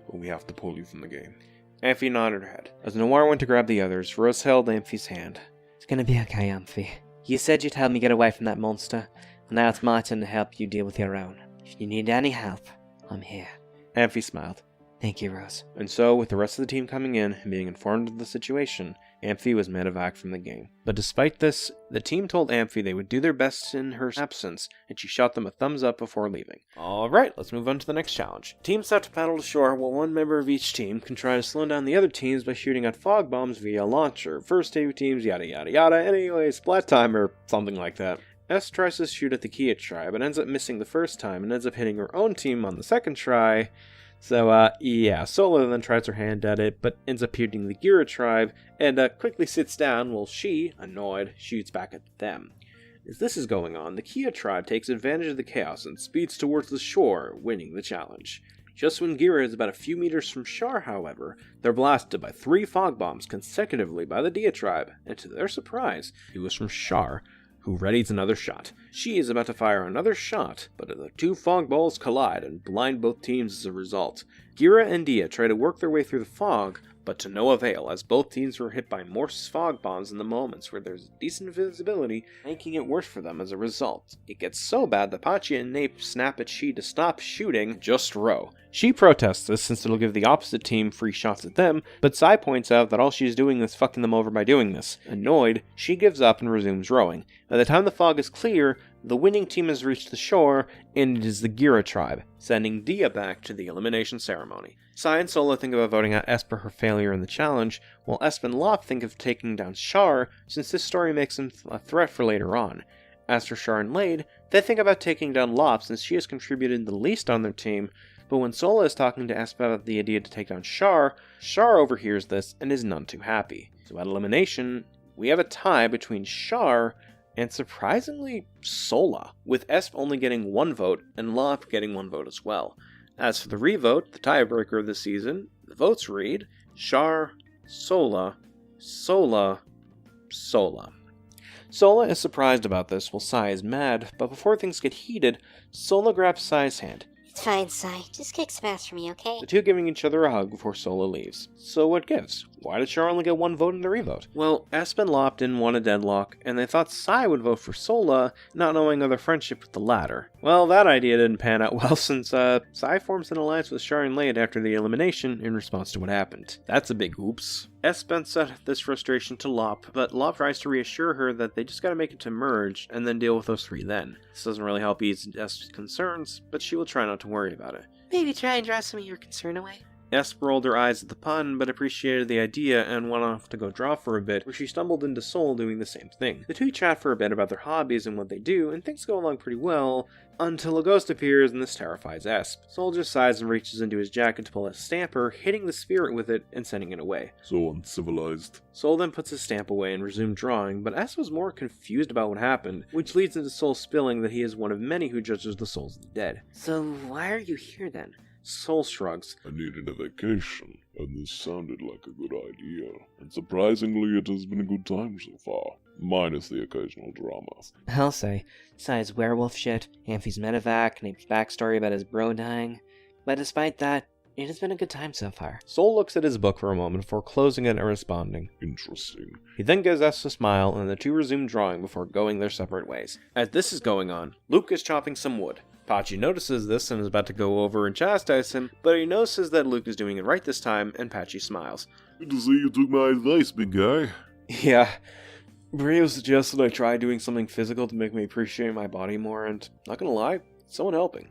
but we have to pull you from the game. Amphi nodded her head. As Noir went to grab the others, Rose held Amphi's hand. It's gonna be okay, Amphi. You said you'd help me get away from that monster, and now it's my turn to help you deal with your own. If you need any help, I'm here. Amphi smiled. Thank you, Rose. And so, with the rest of the team coming in and being informed of the situation, Amphi was medevac from the game. But despite this, the team told Amphi they would do their best in her absence, and she shot them a thumbs up before leaving. Alright, let's move on to the next challenge. Teams have to paddle to shore while one member of each team can try to slow down the other teams by shooting out fog bombs via a launcher. First 2 teams, yada yada yada, anyway, splat time or something like that. S tries to shoot at the Kia tribe, but ends up missing the first time and ends up hitting her own team on the second try. So, yeah, Sola then tries her hand at it, but ends up hitting the Gira tribe, and quickly sits down while she, annoyed, shoots back at them. As this is going on, the Kia tribe takes advantage of the chaos and speeds towards the shore, winning the challenge. Just when Gira is about a few meters from Shar, however, they're blasted by 3 fog bombs consecutively by the Dia tribe, and to their surprise, it was from Shar, who readies another shot. She is about to fire another shot, but the 2 fog balls collide and blind both teams as a result. Gira and Dia try to work their way through the fog, but to no avail, as both teams were hit by more fog bombs in the moments where there's decent visibility, making it worse for them as a result. It gets so bad that Pachi and Nape snap at She to stop shooting, just row. She protests this since it'll give the opposite team free shots at them, but Sai points out that all she's doing is fucking them over by doing this. Annoyed, she gives up and resumes rowing. By the time the fog is clear, the winning team has reached the shore, and it is the Gira tribe, sending Dia back to the elimination ceremony. Sai and Sola think about voting out Esper for her failure in the challenge, while Esp and Lop think of taking down Shar, since this story makes him a threat for later on. As for Shar and Lade, they think about taking down Lop since she has contributed the least on their team, but when Sola is talking to Esp about the idea to take down Shar, Shar overhears this and is none too happy. So at elimination, we have a tie between Shar and surprisingly, Sola, with Esp only getting 1 vote and Lop getting 1 vote as well. As for the revote, the tiebreaker of the season, the votes read Shar, Sola, Sola, Sola. Sola is surprised about this while Sai is mad, but before things get heated, Sola grabs Sai's hand, It's fine, Sai. Just kick some ass for me, okay? the two giving each other a hug before Sola leaves. So what gives? Why did Char only get one vote in the revote? Well, Esp and Lop didn't want a deadlock, and they thought Sai would vote for Sola, not knowing of their friendship with the latter. Well, that idea didn't pan out well since Sai forms an alliance with Char and Lade after the elimination in response to what happened. That's a big oops. Esp vents out this frustration to Lop, but Lop tries to reassure her that they just gotta make it to merge, and then deal with those three then. This doesn't really help ease Esp's concerns, but she will try not to worry about it. Maybe try and draw some of your concern away. Esp rolled her eyes at the pun, but appreciated the idea and went off to go draw for a bit, where she stumbled into Sol doing the same thing. The two chat for a bit about their hobbies and what they do, and things go along pretty well, until a ghost appears and this terrifies Esp. Sol just sighs and reaches into his jacket to pull a stamper, hitting the spirit with it and sending it away. So uncivilized. Sol then puts his stamp away and resumed drawing, but Esp was more confused about what happened, which leads into Sol spilling that he is one of many who judges the souls of the dead. So why are you here then? Sol shrugs. I needed a vacation, and this sounded like a good idea. And surprisingly, it has been a good time so far. Minus the occasional drama. I'll say, Sai's werewolf shit, Amphi's medevac, Nape's backstory about his bro dying. But despite that, it has been a good time so far. Sol looks at his book for a moment before closing it and responding. Interesting. He then gives Esp a smile, and the two resume drawing before going their separate ways. As this is going on, Luke is chopping some wood. Pachi notices this and is about to go over and chastise him, but he notices that Luke is doing it right this time, and Pachi smiles. Good to see you took my advice, big guy. Yeah. Brio suggested I try doing something physical to make me appreciate my body more, and, not gonna lie, someone helping.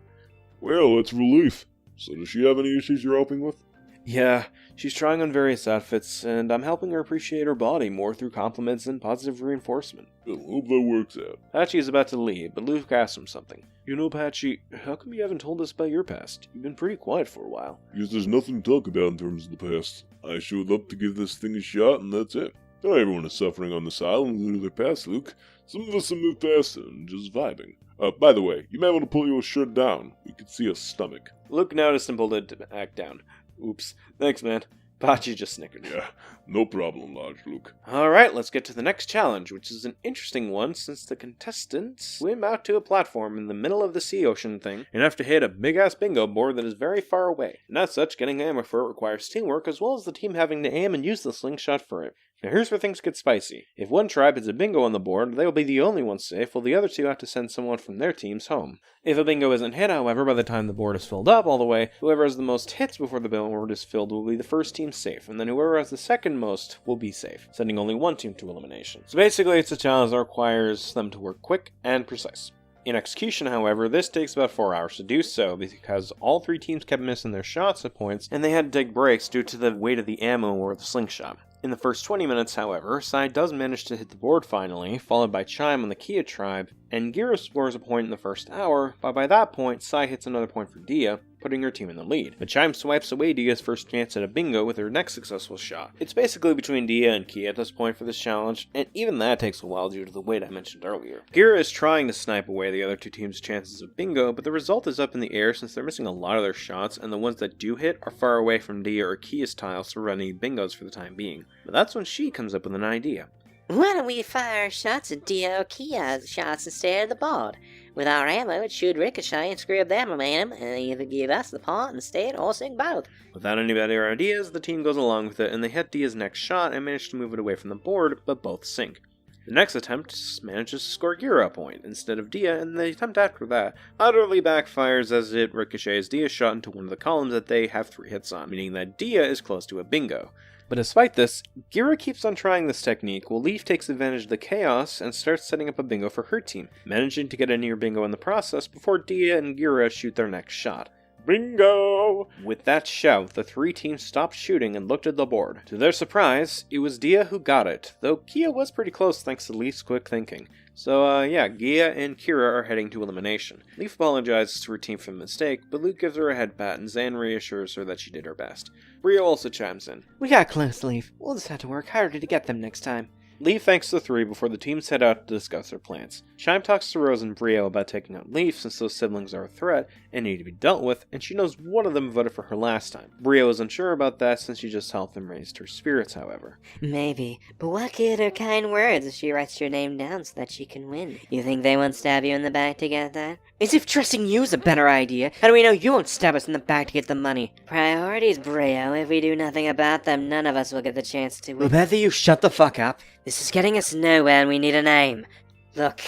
Well, that's relief. So does she have any issues you're helping with? Yeah, she's trying on various outfits, and I'm helping her appreciate her body more through compliments and positive reinforcement. Well, hope that works out. Patchy is about to leave, but Luke asks him something. You know, Patchy, how come you haven't told us about your past? You've been pretty quiet for a while. Because there's nothing to talk about in terms of the past. I showed up to give this thing a shot, and that's it. Not everyone is suffering on this island due to their past, Luke. Some of us have moved past it and just vibing. By the way, you might want to pull your shirt down. We can see a stomach. Luke noticed and pulled it back down. Oops. Thanks, man. Pachi just snickered. Yeah, no problem, Large Luke. Alright, let's get to the next challenge, which is an interesting one since the contestants swim out to a platform in the middle of the sea ocean thing and have to hit a big-ass bingo board that is very far away. And as such, getting ammo for it requires teamwork as well as the team having to aim and use the slingshot for it. Now here's where things get spicy. If one tribe hits a bingo on the board, they will be the only ones safe, while the other two have to send someone from their teams home. If a bingo isn't hit, however, by the time the board is filled up all the way, whoever has the most hits before the board is filled will be the first team safe, and then whoever has the second most will be safe, sending only one team to elimination. So basically it's a challenge that requires them to work quick and precise. In execution, however, this takes about 4 hours to do so, because all three teams kept missing their shots at points, and they had to take breaks due to the weight of the ammo or the slingshot. In the first 20 minutes, however, Sai does manage to hit the board finally, followed by Chime on the Kia tribe, and Gira scores a point in the first hour, but by that point, Sai hits another point for Dia, putting her team in the lead. But Chime swipes away Dia's first chance at a bingo with her next successful shot. It's basically between Dia and Kia at this point for this challenge, and even that takes a while due to the weight I mentioned earlier. Gira is trying to snipe away the other two teams' chances of bingo, but the result is up in the air since they're missing a lot of their shots, and the ones that do hit are far away from Dia or Kia's tiles to run any bingos for the time being. But that's when she comes up with an idea. Why don't we fire shots at Dio or Kia's shots instead of the board? With our ammo, it should ricochet and screw up their momentum and either give us the point instead or sink both. Without any better ideas, the team goes along with it and they hit Dia's next shot and manage to move it away from the board, but both sink. The next attempt manages to score Gira a point instead of Dia, and the attempt after that utterly backfires as it ricochets Dia's shot into one of the columns that they have 3 hits on, meaning that Dia is close to a bingo. But despite this, Gira keeps on trying this technique while Leaf takes advantage of the chaos and starts setting up a bingo for her team, managing to get a near bingo in the process before Dia and Gira shoot their next shot. Bingo! With that shout, the 3 teams stopped shooting and looked at the board. To their surprise, it was Dia who got it, though Kia was pretty close thanks to Leaf's quick thinking. So yeah, Gia and Kira are heading to elimination. Leaf apologizes to her team for the mistake, but Luke gives her a head pat and Zan reassures her that she did her best. Brio also chimes in. We got close, Leaf. We'll just have to work harder to get them next time. Leaf thanks the three before the teams head out to discuss their plans. Chime talks to Rose and Brio about taking out Leaf since those siblings are a threat and need to be dealt with, and she knows one of them voted for her last time. Brio is unsure about that since she just helped them raise her spirits, however. Maybe, but what good are kind words if she writes your name down so that she can win? You think they won't stab you in the back to get that? As if trusting you's a better idea. How do we know you won't stab us in the back to get the money? Priorities, Brio. If we do nothing about them, none of us will get the chance to win. Whether you shut the fuck up. This is getting us nowhere and we need a name. Look,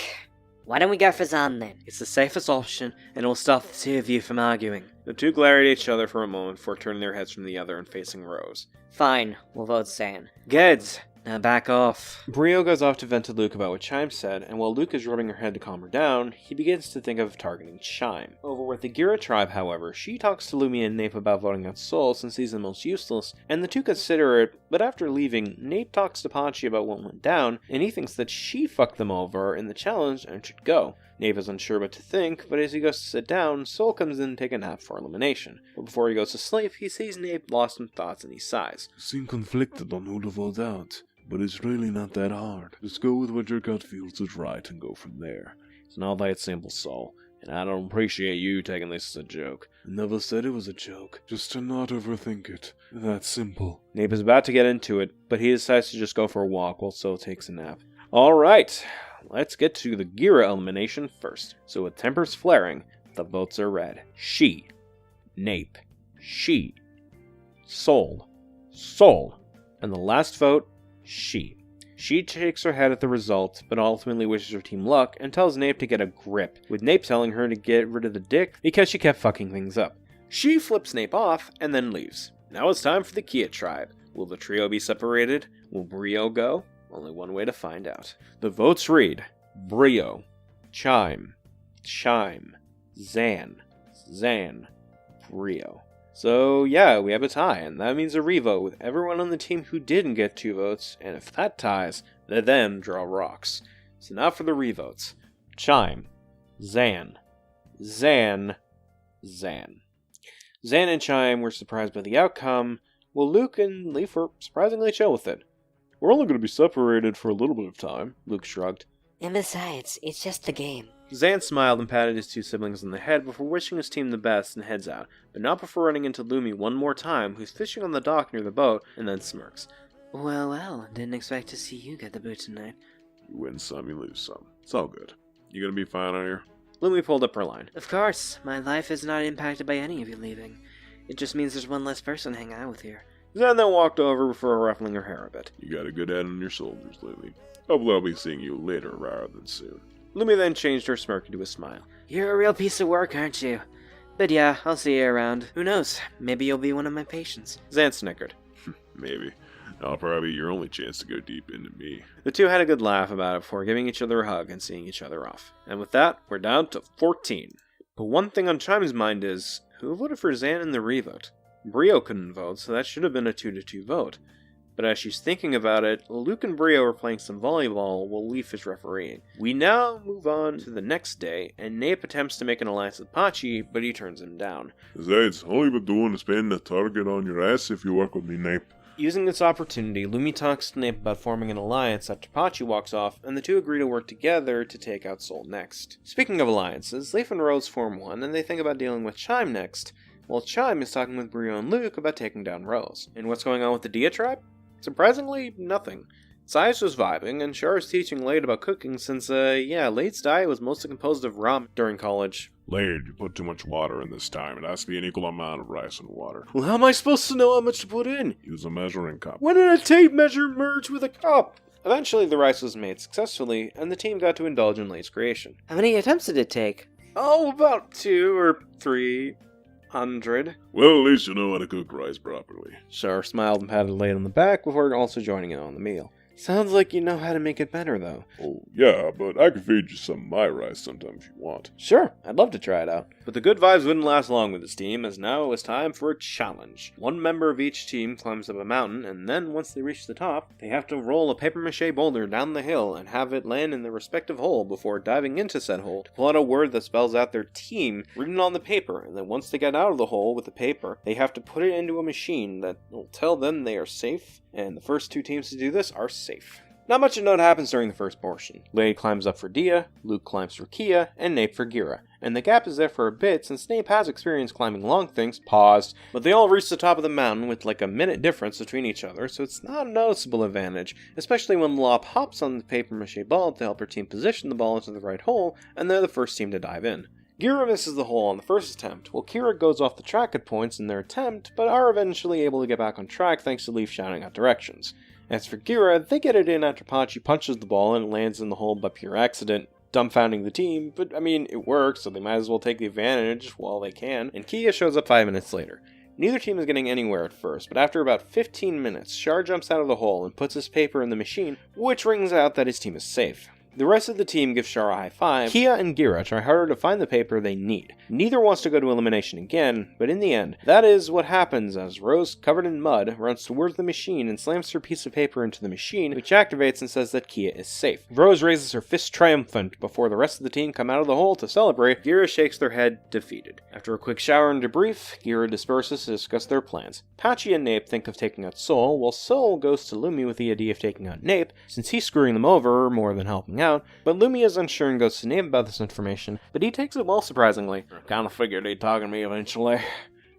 why don't we go for Zan then? It's the safest option, and it'll stop the two of you from arguing. The two glare at each other for a moment before turning their heads from the other and facing Rose. Fine, we'll vote Zan. Good. Now back off. Brio goes off to vent to Luke about what Chime said, and while Luke is rubbing her head to calm her down, he begins to think of targeting Chime. Over with the Gira tribe, however, she talks to Lumi and Nape about voting out Soul since he's the most useless, and the two consider it, but after leaving, Nape talks to Pachi about what went down, and he thinks that she fucked them over in the challenge and should go. Nape is unsure what to think, but as he goes to sit down, Soul comes in to take a nap for elimination. But before he goes to sleep, he sees Nape lost in thoughts and he sighs. You seem conflicted on who to vote out, but it's really not that hard. Just go with what your gut feels is right and go from there. It's not that simple, Soul, and I don't appreciate you taking this as a joke. I never said it was a joke, just to not overthink it. That simple. Nape is about to get into it, but he decides to just go for a walk while Soul takes a nap. Alright, let's get to the Gira elimination first. So with tempers flaring, the votes are read. She, Nape, she, Soul, Soul, and the last vote, she. She shakes her head at the result, but ultimately wishes her team luck and tells Nape to get a grip, with Nape telling her to get rid of the dick because she kept fucking things up. She flips Nape off and then leaves. Now it's time for the Kia tribe. Will the trio be separated? Will Brio go? Only one way to find out. The votes read: Brio, Chime, Chime, Zan, Zan, Brio. So yeah, we have a tie, and that means a revote with everyone on the team who didn't get 2 votes, and if that ties, they then draw rocks. So now for the revotes. Chime, Zan, Zan, Zan. Zan and Chime were surprised by the outcome, while Luke and Leaf were surprisingly chill with it. We're only going to be separated for a little bit of time, Luke shrugged. And besides, it's just the game. Zan smiled and patted his 2 siblings on the head before wishing his team the best and heads out, but not before running into Lumi one more time, who's fishing on the dock near the boat, and then smirks. Well, didn't expect to see you get the boot tonight. You win some, you lose some. It's all good. You gonna be fine out here? Lumi pulled up her line. Of course, my life is not impacted by any of you leaving. It just means there's one less person to hang out with here. Zan then walked over before ruffling her hair a bit. You got a good head on your shoulders lately. Hopefully I'll be seeing you later rather than soon. Lumi then changed her smirk into a smile. You're a real piece of work, aren't you? But yeah, I'll see you around. Who knows? Maybe you'll be one of my patients. Zan snickered. Maybe. I'll probably be your only chance to go deep into me. The two had a good laugh about it before giving each other a hug and seeing each other off. And with that, we're down to 14. But one thing on Chime's mind is, who voted for Zan in the revote? Brio couldn't vote, so that should have been a 2-2 vote. But as she's thinking about it, Luke and Brio are playing some volleyball while Leaf is refereeing. We now move on to the next day, and Nape attempts to make an alliance with Pachi, but he turns him down. Besides, all you've been doing is putting a target on your ass if you work with me, Nape. Using this opportunity, Lumi talks to Nape about forming an alliance after Pachi walks off, and the two agree to work together to take out Soul next. Speaking of alliances, Leaf and Rose form one, and they think about dealing with Chime next, while Chime is talking with Brio and Luke about taking down Rose. And what's going on with the Dia tribe? Surprisingly, nothing. Sai's was vibing, and Char is teaching Lade about cooking since, Lade's diet was mostly composed of ramen during college. Lade, you put too much water in this time. It has to be an equal amount of rice and water. Well, how am I supposed to know how much to put in? Use a measuring cup. When did a tape measure merge with a cup? Eventually, the rice was made successfully, and the team got to indulge in Lade's creation. How many attempts did it take? Oh, about 200 or 300. Well, at least you know how to cook rice properly. Char smiled and patted Lade on the back before also joining in on the meal. Sounds like you know how to make it better, though. Oh, yeah, but I can feed you some of my rice sometime if you want. Sure, I'd love to try it out. But the good vibes wouldn't last long with this team, as now it was time for a challenge. One member of each team climbs up a mountain, and then once they reach the top, they have to roll a papier-mâché boulder down the hill and have it land in their respective hole before diving into said hole to pull out a word that spells out their team written on the paper, and then once they get out of the hole with the paper, they have to put it into a machine that will tell them they are safe, and the first 2 teams to do this are safe. Not much of note happens during the first portion. Lady climbs up for Dia, Luke climbs for Kia, and Nape for Gira. And the gap is there for a bit since Nape has experience climbing long things, paused, but they all reach the top of the mountain with like a minute difference between each other, so it's not a noticeable advantage, especially when Lop hops on the papier-mâché ball to help her team position the ball into the right hole, and they're the first team to dive in. Gira misses the hole on the first attempt, while Kira goes off the track at points in their attempt, but are eventually able to get back on track thanks to Leaf shouting out directions. As for Gira, they get it in after Pachi punches the ball and it lands in the hole by pure accident, dumbfounding the team, but I mean, it works, so they might as well take the advantage while they can, and Kia shows up 5 minutes later. Neither team is getting anywhere at first, but after about 15 minutes, Shar jumps out of the hole and puts his paper in the machine, which rings out that his team is safe. The rest of the team gives Shar a high five. Kia and Gira try harder to find the paper they need. Neither wants to go to elimination again, but in the end, that is what happens as Rose, covered in mud, runs towards the machine and slams her piece of paper into the machine, which activates and says that Kia is safe. Rose raises her fist triumphant before the rest of the team come out of the hole to celebrate. Gira shakes their head, defeated. After a quick shower and debrief, Gira disperses to discuss their plans. Pachi and Nape think of taking out Sol, while Sol goes to Lumi with the idea of taking out Nape, since he's screwing them over more than helping out, but Lumi is unsure and goes to Nape about this information, but he takes it well surprisingly. Kinda figured he'd talk to me eventually.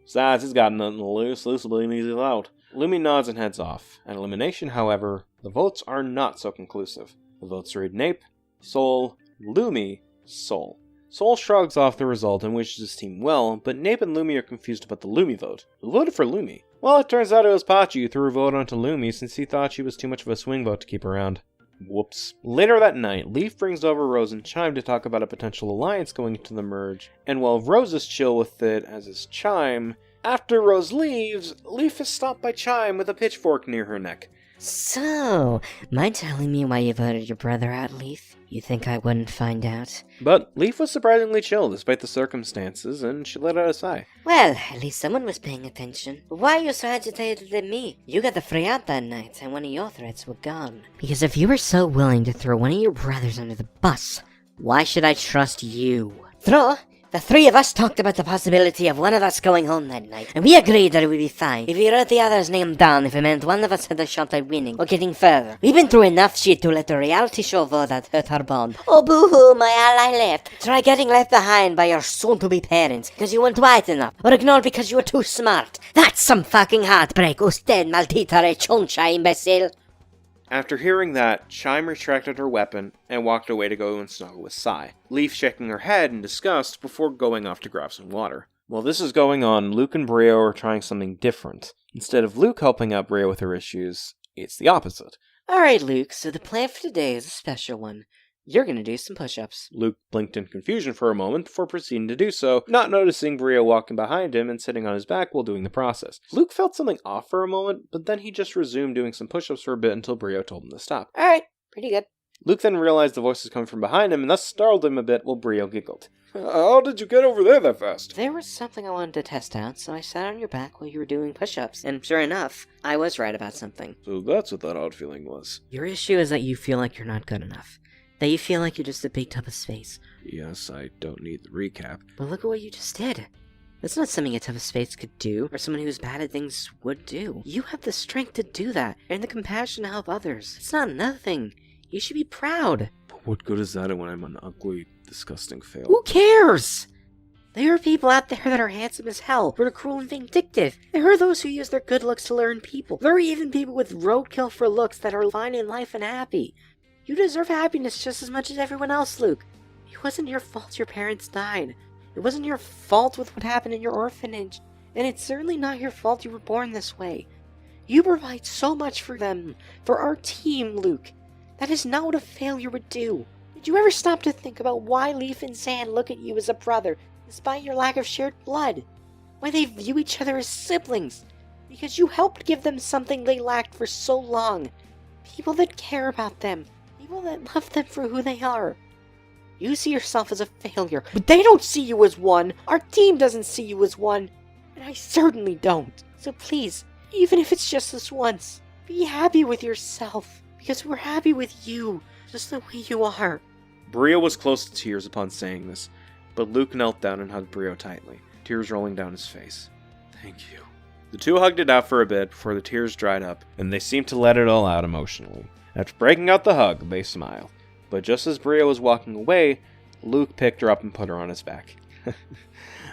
Besides, he's got nothing to lose, this will be an easy out. Lumi nods and heads off. At elimination, however, the votes are not so conclusive. The votes read Nape, Sol, Lumi, Sol. Sol shrugs off the result and wishes his team well, but Nape and Lumi are confused about the Lumi vote. Who voted for Lumi? Well, it turns out it was Pachi who threw a vote onto Lumi since he thought she was too much of a swing vote to keep around. Whoops. Later that night, Leaf brings over Rose and Chime to talk about a potential alliance going into the merge, and while Rose is chill with it, as is Chime, after Rose leaves, Leaf is stopped by Chime with a pitchfork near her neck. So, mind telling me why you voted your brother out, Leaf? You think I wouldn't find out? But Leaf was surprisingly chill despite the circumstances, and she let out a sigh. Well, at least someone was paying attention. But why are you so agitated at me? You got the free out that night, and one of your threats were gone. Because if you were so willing to throw one of your brothers under the bus, why should I trust you? Throw? The three of us talked about the possibility of one of us going home that night, and we agreed that it would be fine if we wrote the other's name down if it meant one of us had a shot at winning or getting further. We've been through enough shit to let the reality show vote that hurt our bond. Oh boo-hoo, my ally left. Try getting left behind by your soon-to-be parents because you weren't white enough, or ignored because you were too smart. That's some fucking heartbreak, usted maldita rechoncha, imbecile. After hearing that, Chime retracted her weapon and walked away to go and snuggle with Sai, Leaf shaking her head in disgust before going off to grab some water. While this is going on, Luke and Brio are trying something different. Instead of Luke helping out Brio with her issues, it's the opposite. Alright, Luke, so the plan for today is a special one. You're gonna do some push-ups. Luke blinked in confusion for a moment before proceeding to do so, not noticing Brio walking behind him and sitting on his back while doing the process. Luke felt something off for a moment, but then he just resumed doing some push-ups for a bit until Brio told him to stop. Alright, pretty good. Luke then realized the voices coming from behind him and thus startled him a bit while Brio giggled. How did you get over there that fast? There was something I wanted to test out, so I sat on your back while you were doing push-ups, and sure enough, I was right about something. So that's what that odd feeling was. Your issue is that you feel like you're not good enough. That you feel like you're just a big tub of space. Yes, I don't need the recap. But look at what you just did. That's not something a tub of space could do, or someone who's bad at things would do. You have the strength to do that, and the compassion to help others. It's not nothing. You should be proud. But what good is that when I'm an ugly, disgusting fail? Who cares? There are people out there that are handsome as hell, but are cruel and vindictive. There are those who use their good looks to learn people. There are even people with roadkill for looks that are fine in life and happy. You deserve happiness just as much as everyone else, Luke. It wasn't your fault your parents died. It wasn't your fault with what happened in your orphanage. And it's certainly not your fault you were born this way. You provide so much for them, for our team, Luke. That is not what a failure would do. Did you ever stop to think about why Leaf and Zan look at you as a brother, despite your lack of shared blood? Why they view each other as siblings? Because you helped give them something they lacked for so long. People that care about them. People that love them for who they are. You see yourself as a failure, but they don't see you as one. Our team doesn't see you as one. And I certainly don't. So please, even if it's just this once, be happy with yourself. Because we're happy with you, just the way you are. Brio was close to tears upon saying this, but Luke knelt down and hugged Brio tightly, tears rolling down his face. Thank you. The two hugged it out for a bit before the tears dried up, and they seemed to let it all out emotionally. After breaking out the hug, they smiled. But just as Brio was walking away, Luke picked her up and put her on his back.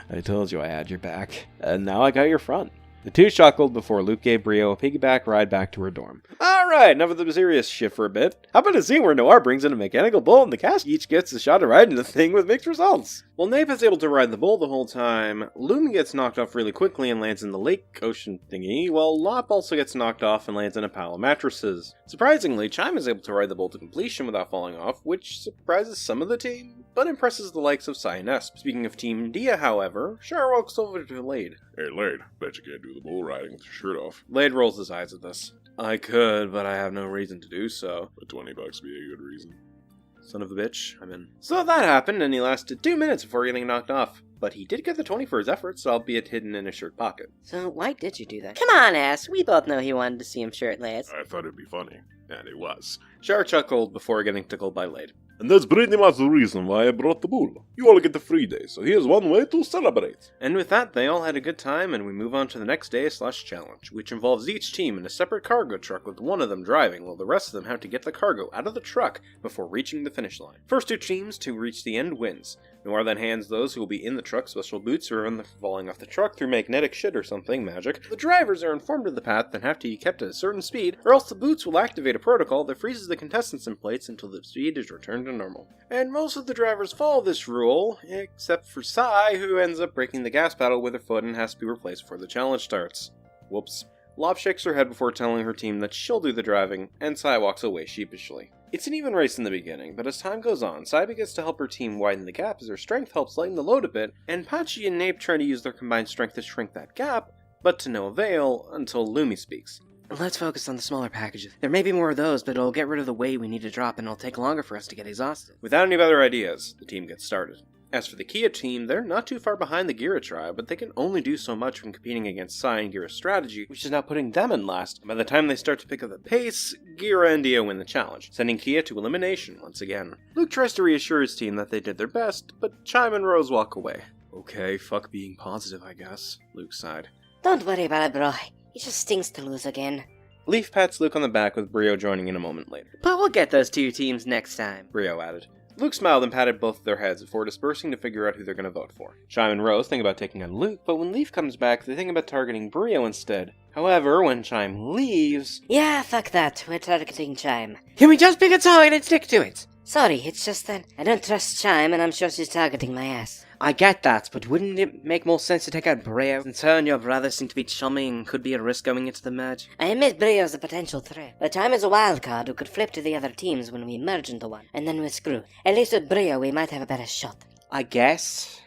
I told you I had your back, and now I got your front. The two chuckled before Luke gave Brio a piggyback ride back to her dorm. Alright, enough of the serious shit for a bit. How about a scene where Noir brings in a mechanical bull and the cast each gets a shot at riding the thing with mixed results? While Nape is able to ride the bull the whole time, Lumi gets knocked off really quickly and lands in the lake ocean thingy, while Lop also gets knocked off and lands in a pile of mattresses. Surprisingly, Chime is able to ride the bull to completion without falling off, which surprises some of the team, but impresses the likes of Sai and Esp. Speaking of Team Dia, however, Char walks over to Lade. Hey, Lade, bet you can't do the bull riding with your shirt off. Lade rolls his eyes at this. I could, but I have no reason to do so. But $20 be a good reason. Son of a bitch, I'm in. So that happened, and he lasted 2 minutes before getting knocked off. But he did get the 20 for his efforts, albeit hidden in his shirt pocket. So why did you do that? Come on, ass. We both know he wanted to see him shirtless. I thought it'd be funny, and it was. Char chuckled before getting tickled by Lade. And that's pretty much the reason why I brought the bull. You all get the free day, so here's one way to celebrate. And with that, they all had a good time, and we move on to the next day/challenge, which involves each team in a separate cargo truck with one of them driving, while the rest of them have to get the cargo out of the truck before reaching the finish line. First two teams to reach the end wins. Noir then hands those who will be in the truck special boots to prevent them from falling off the truck through magnetic shit or something magic. The drivers are informed of the path and have to be kept at a certain speed, or else the boots will activate a protocol that freezes the contestants in place until the speed is returned to normal. And most of the drivers follow this rule, except for Sai, who ends up breaking the gas pedal with her foot and has to be replaced before the challenge starts. Whoops. Lop shakes her head before telling her team that she'll do the driving, and Sai walks away sheepishly. It's an even race in the beginning, but as time goes on, Sai begins to help her team widen the gap as her strength helps lighten the load a bit, and Pachi and Nape try to use their combined strength to shrink that gap, but to no avail until Lumi speaks. Let's focus on the smaller packages. There may be more of those, but it'll get rid of the weight we need to drop and it'll take longer for us to get exhausted. Without any better ideas, the team gets started. As for the Kia team, they're not too far behind the Gira tribe, but they can only do so much when competing against Sai and Gira's strategy, which is now putting them in last. By the time they start to pick up the pace, Gira and Dio win the challenge, sending Kia to elimination once again. Luke tries to reassure his team that they did their best, but Chime and Rose walk away. Okay, fuck being positive, I guess, Luke sighed. Don't worry about it, bro. It just stings to lose again. Leaf pats Luke on the back with Brio joining in a moment later. But we'll get those two teams next time, Brio added. Luke smiled and patted both of their heads before dispersing to figure out who they're going to vote for. Chime and Rose think about taking on Luke, but when Leaf comes back, they think about targeting Brio instead. However, when Chime leaves... Yeah, fuck that. We're targeting Chime. Can we just pick a target and stick to it? Sorry, it's just that I don't trust Chime and I'm sure she's targeting my ass. I get that, but wouldn't it make more sense to take out Brio? Since her and your brother seem to be chummy and could be a risk going into the merge. I admit Brio's a potential threat, but Chime is a wild card who could flip to the other teams when we merge into one, and then we're screwed. At least with Brio, we might have a better shot. I guess.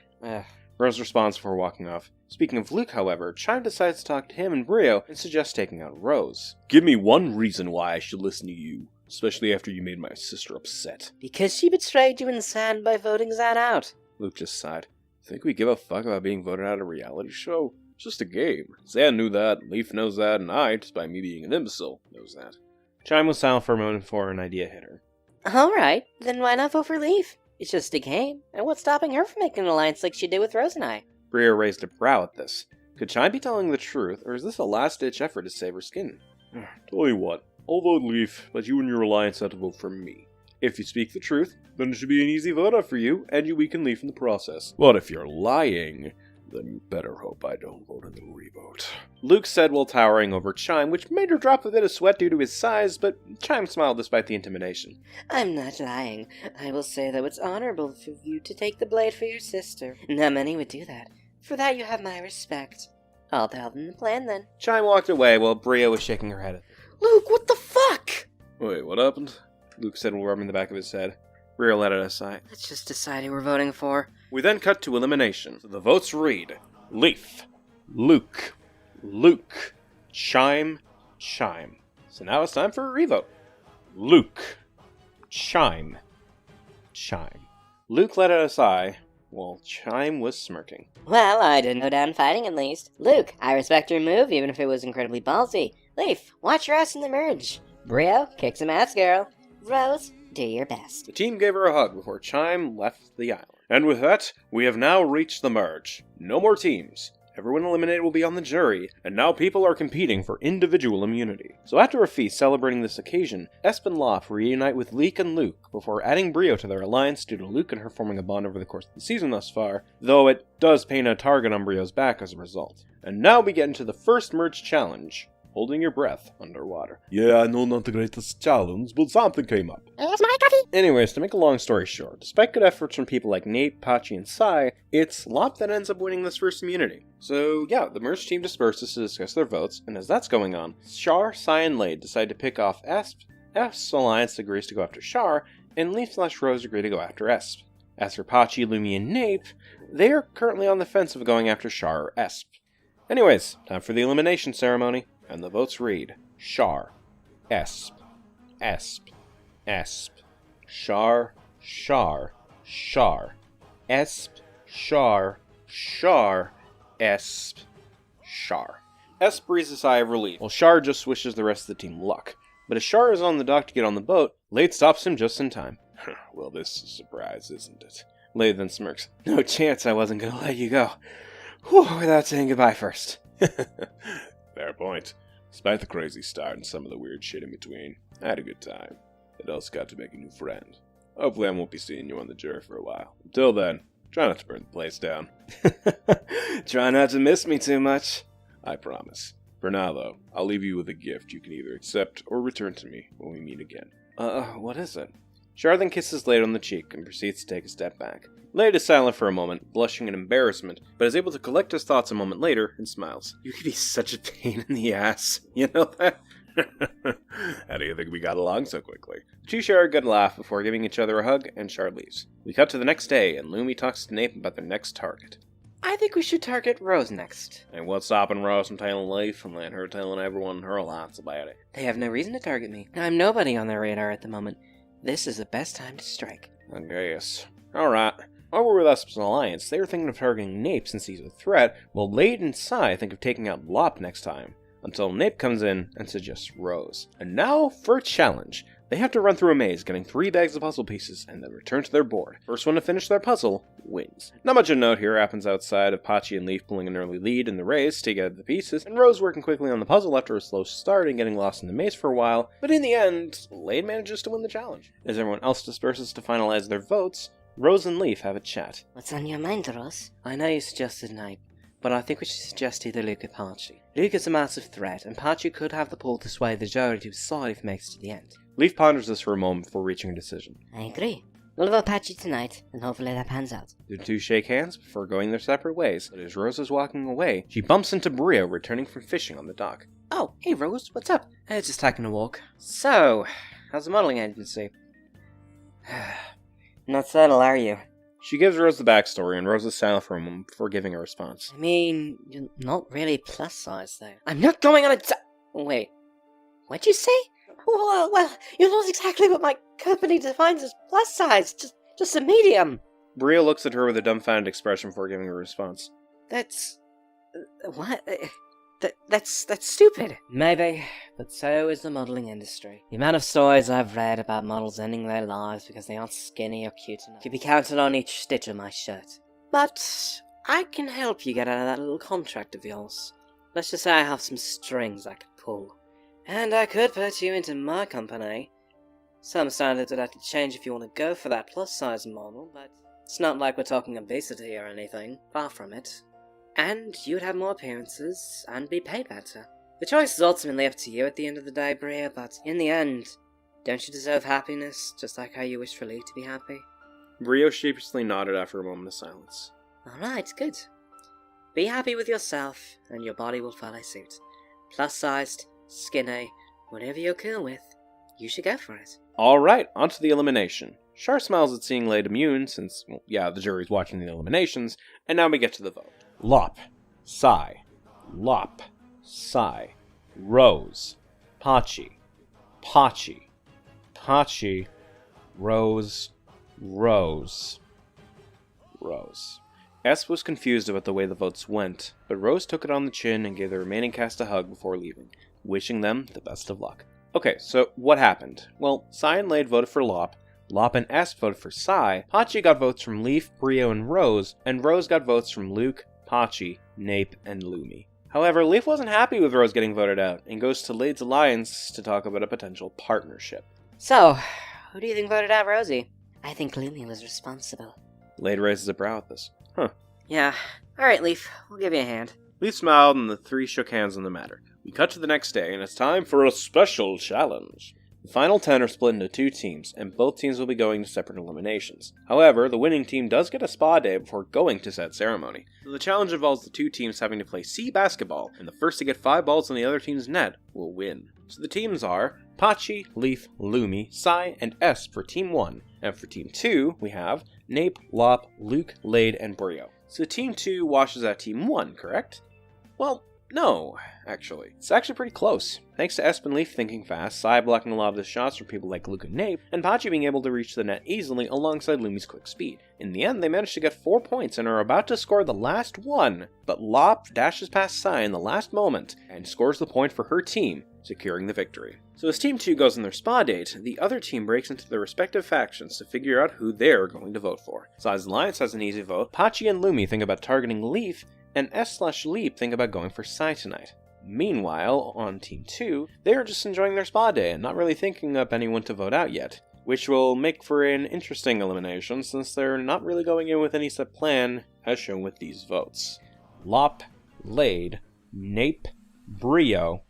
Rose responds before walking off. Speaking of Luke, however, Chime decides to talk to him and Brio and suggests taking out Rose. Give me one reason why I should listen to you, especially after you made my sister upset. Because she betrayed you in sand by voting Zan out. Luke just sighed. Think we give a fuck about being voted out of a reality show? It's just a game. Zan knew that, Leaf knows that, and I, just by me being an imbecile, knows that. Chime was silent for a moment before an idea hit her. Alright, then why not vote for Leaf? It's just a game, and what's stopping her from making an alliance like she did with Rose and I? Brio raised a brow at this. Could Chime be telling the truth, or is this a last-ditch effort to save her skin? Tell you what, I'll vote Leaf, but you and your alliance have to vote for me. If you speak the truth, then it should be an easy vote out for you, and you weaken Leaf in the process. But if you're lying, then you better hope I don't vote in the revote. Luke said while towering over Chime, which made her drop a bit of sweat due to his size, but Chime smiled despite the intimidation. I'm not lying. I will say, though, it's honorable for you to take the blade for your sister. Not many would do that. For that you have my respect. I'll tell them the plan, then. Chime walked away while Brio was shaking her head. Luke, what the fuck? Wait, what happened? Luke said while rubbing the back of his head. Brio let out a sigh. Let's just decide who we're voting for. We then cut to elimination. So the votes read: Leaf, Luke, Luke, Chime, Chime. So now it's time for a revote. Luke, Chime, Chime. Luke let out a sigh, while Chime was smirking. Well, I didn't go down fighting at least. Luke, I respect your move, even if it was incredibly ballsy. Leaf, watch your ass in the merge. Brio, kick some ass, girl. Rose, do your best. The team gave her a hug before Chime left the island. And with that, we have now reached the merge. No more teams. everyone eliminated will be on the jury, and now people are competing for individual immunity. So after a feast celebrating this occasion, Esp and Lop reunite with Leek and Luke before adding Brio to their alliance due to Luke and her forming a bond over the course of the season thus far, though it does paint a target on Brio's back as a result. And now we get into the first merge challenge, holding your breath underwater. Yeah, I know not the greatest challenge, but something came up. Here's my coffee! Anyways, to make a long story short, despite good efforts from people like Nate, Pachi, and Sai, it's Lop that ends up winning this first immunity. So yeah, the merged team disperses to discuss their votes, and as that's going on, Char, Sai, and Lade decide to pick off Esp, Esp's alliance agrees to go after Char, and Leaf/Rose agree to go after Esp. As for Pachi, Lumi, and Nape, they are currently on the fence of going after Char or Esp. Anyways, time for the elimination ceremony. And the votes read, Char, Esp, Esp, Esp, Char, Char, Char, Esp, Char, Char, Esp, Char. Esp breathes a sigh of relief, while Char just wishes the rest of the team luck. But as Char is on the dock to get on the boat, Lade stops him just in time. Well, this is a surprise, isn't it? Lade then smirks. No chance I wasn't gonna let you go. Whew, without saying goodbye first. Fair point. Despite the crazy start and some of the weird shit in between, I had a good time. It also got to make a new friend. Hopefully I won't be seeing you on the jury for a while. Until then, try not to burn the place down. Try not to miss me too much. I promise. For now, though, I'll leave you with a gift you can either accept or return to me when we meet again. What is it? Char then kisses Lade on the cheek and proceeds to take a step back. Lade is silent for a moment, blushing in embarrassment, but is able to collect his thoughts a moment later and smiles. You could be such a pain in the ass, you know that? How do you think we got along so quickly? The two share a good laugh before giving each other a hug, and Char leaves. We cut to the next day, and Lumi talks to Nape about their next target. I think we should target Rose next. And what's stopping Rose from telling Leaf and letting her telling everyone her lots about it? They have no reason to target me. I'm nobody on their radar at the moment. This is the best time to strike. I guess. Alright. While we're with Esp's alliance, they are thinking of targeting Nape since he's a threat, while Lade and Sai think of taking out Lop next time, until Nape comes in and suggests Rose. And now for a challenge. They have to run through a maze, getting 3 bags of puzzle pieces, and then return to their board. First one to finish their puzzle wins. Not much of note here happens outside of Pachi and Leaf pulling an early lead in the race to get the pieces, and Rose working quickly on the puzzle after a slow start and getting lost in the maze for a while, but in the end, Lade manages to win the challenge. As everyone else disperses to finalize their votes, Rose and Leaf have a chat. What's on your mind, Rose? I know you suggested Nape, but I think we should suggest either Luke or Pachi. Luke is a massive threat, and Pachi could have the pull to sway the jury to his side if he makes it to the end. Leaf ponders this for a moment before reaching a decision. I agree. We'll vote Pachi tonight, and hopefully that pans out. The two shake hands before going their separate ways, but as Rose is walking away, she bumps into Brio returning from fishing on the dock. Oh, hey Rose, what's up? Just taking a walk. So, how's the modeling agency? Not subtle, are you? She gives Rose the backstory, and Rose is silent for a moment before giving a response. I mean, you're not really plus size, though. I'm not going on a Wait, what'd you say? Well, you're not exactly what my company defines as plus size, just a medium. Brio looks at her with a dumbfounded expression before giving a response. That's... what? That's stupid. Maybe, but so is the modelling industry. The amount of stories I've read about models ending their lives because they aren't skinny or cute enough could be counted on each stitch of my shirt. But I can help you get out of that little contract of yours. Let's just say I have some strings I could pull. And I could put you into my company. Some standards would have to change if you want to go for that plus size model, but it's not like we're talking obesity or anything. Far from it. And you'd have more appearances, and be paid better. The choice is ultimately up to you at the end of the day, Bria, but in the end, don't you deserve happiness, just like how you wish for Leaf to be happy? Brio sheepishly nodded after a moment of silence. Alright, good. Be happy with yourself, and your body will follow suit. Plus-sized, skinny, whatever you're cool with, you should go for it. Alright, on to the elimination. Char smiles at seeing Lade immune, since, well, yeah, the jury's watching the eliminations, and now we get to the vote. Lop, Sai, Lop, Sai, Rose, Pachi, Pachi, Pachi, Rose, Rose, Rose. S was confused about the way the votes went, but Rose took it on the chin and gave the remaining cast a hug before leaving, wishing them the best of luck. Okay, so what happened? Well, Sai and Lade voted for Lop, Lop and S voted for Sai, Pachi got votes from Leaf, Brio, and Rose got votes from Luke, Pachi, Nape, and Lumi. However, Leaf wasn't happy with Rose getting voted out, and goes to Lade's alliance to talk about a potential partnership. So, who do you think voted out Rosie? I think Lumi was responsible. Lade raises a brow at this. Yeah. Alright, Leaf. We'll give you a hand. Leaf smiled, and the three shook hands on the matter. We cut to the next day, and it's time for a special challenge. The final 10 are split into 2 teams, and both teams will be going to separate eliminations. However, the winning team does get a spa day before going to said ceremony. So the challenge involves the 2 teams having to play sea basketball, and the first to get 5 balls in the other team's net will win. So the teams are Pachi, Leaf, Lumi, Sai, and S for Team 1, and for Team 2, we have Nape, Lop, Luke, Lade, and Brio. So Team 2 washes out Team 1, correct? Well, no, actually. It's actually pretty close. Thanks to Esp and Leaf thinking fast, Sai blocking a lot of the shots from people like Luke and Nape, and Pachi being able to reach the net easily alongside Lumi's quick speed. In the end, they managed to get 4 points and are about to score the last one, but Lop dashes past Sai in the last moment and scores the point for her team, securing the victory. So as Team 2 goes on their spa date, the other team breaks into their respective factions to figure out who they're going to vote for. Sai's alliance has an easy vote. Pachi and Lumi think about targeting Leaf, and S/Leap think about going for Sai tonight. Meanwhile, on Team 2, they are just enjoying their spa day and not really thinking up anyone to vote out yet, which will make for an interesting elimination since they're not really going in with any set plan, as shown with these votes. Lop, Lade, Nape, Brio,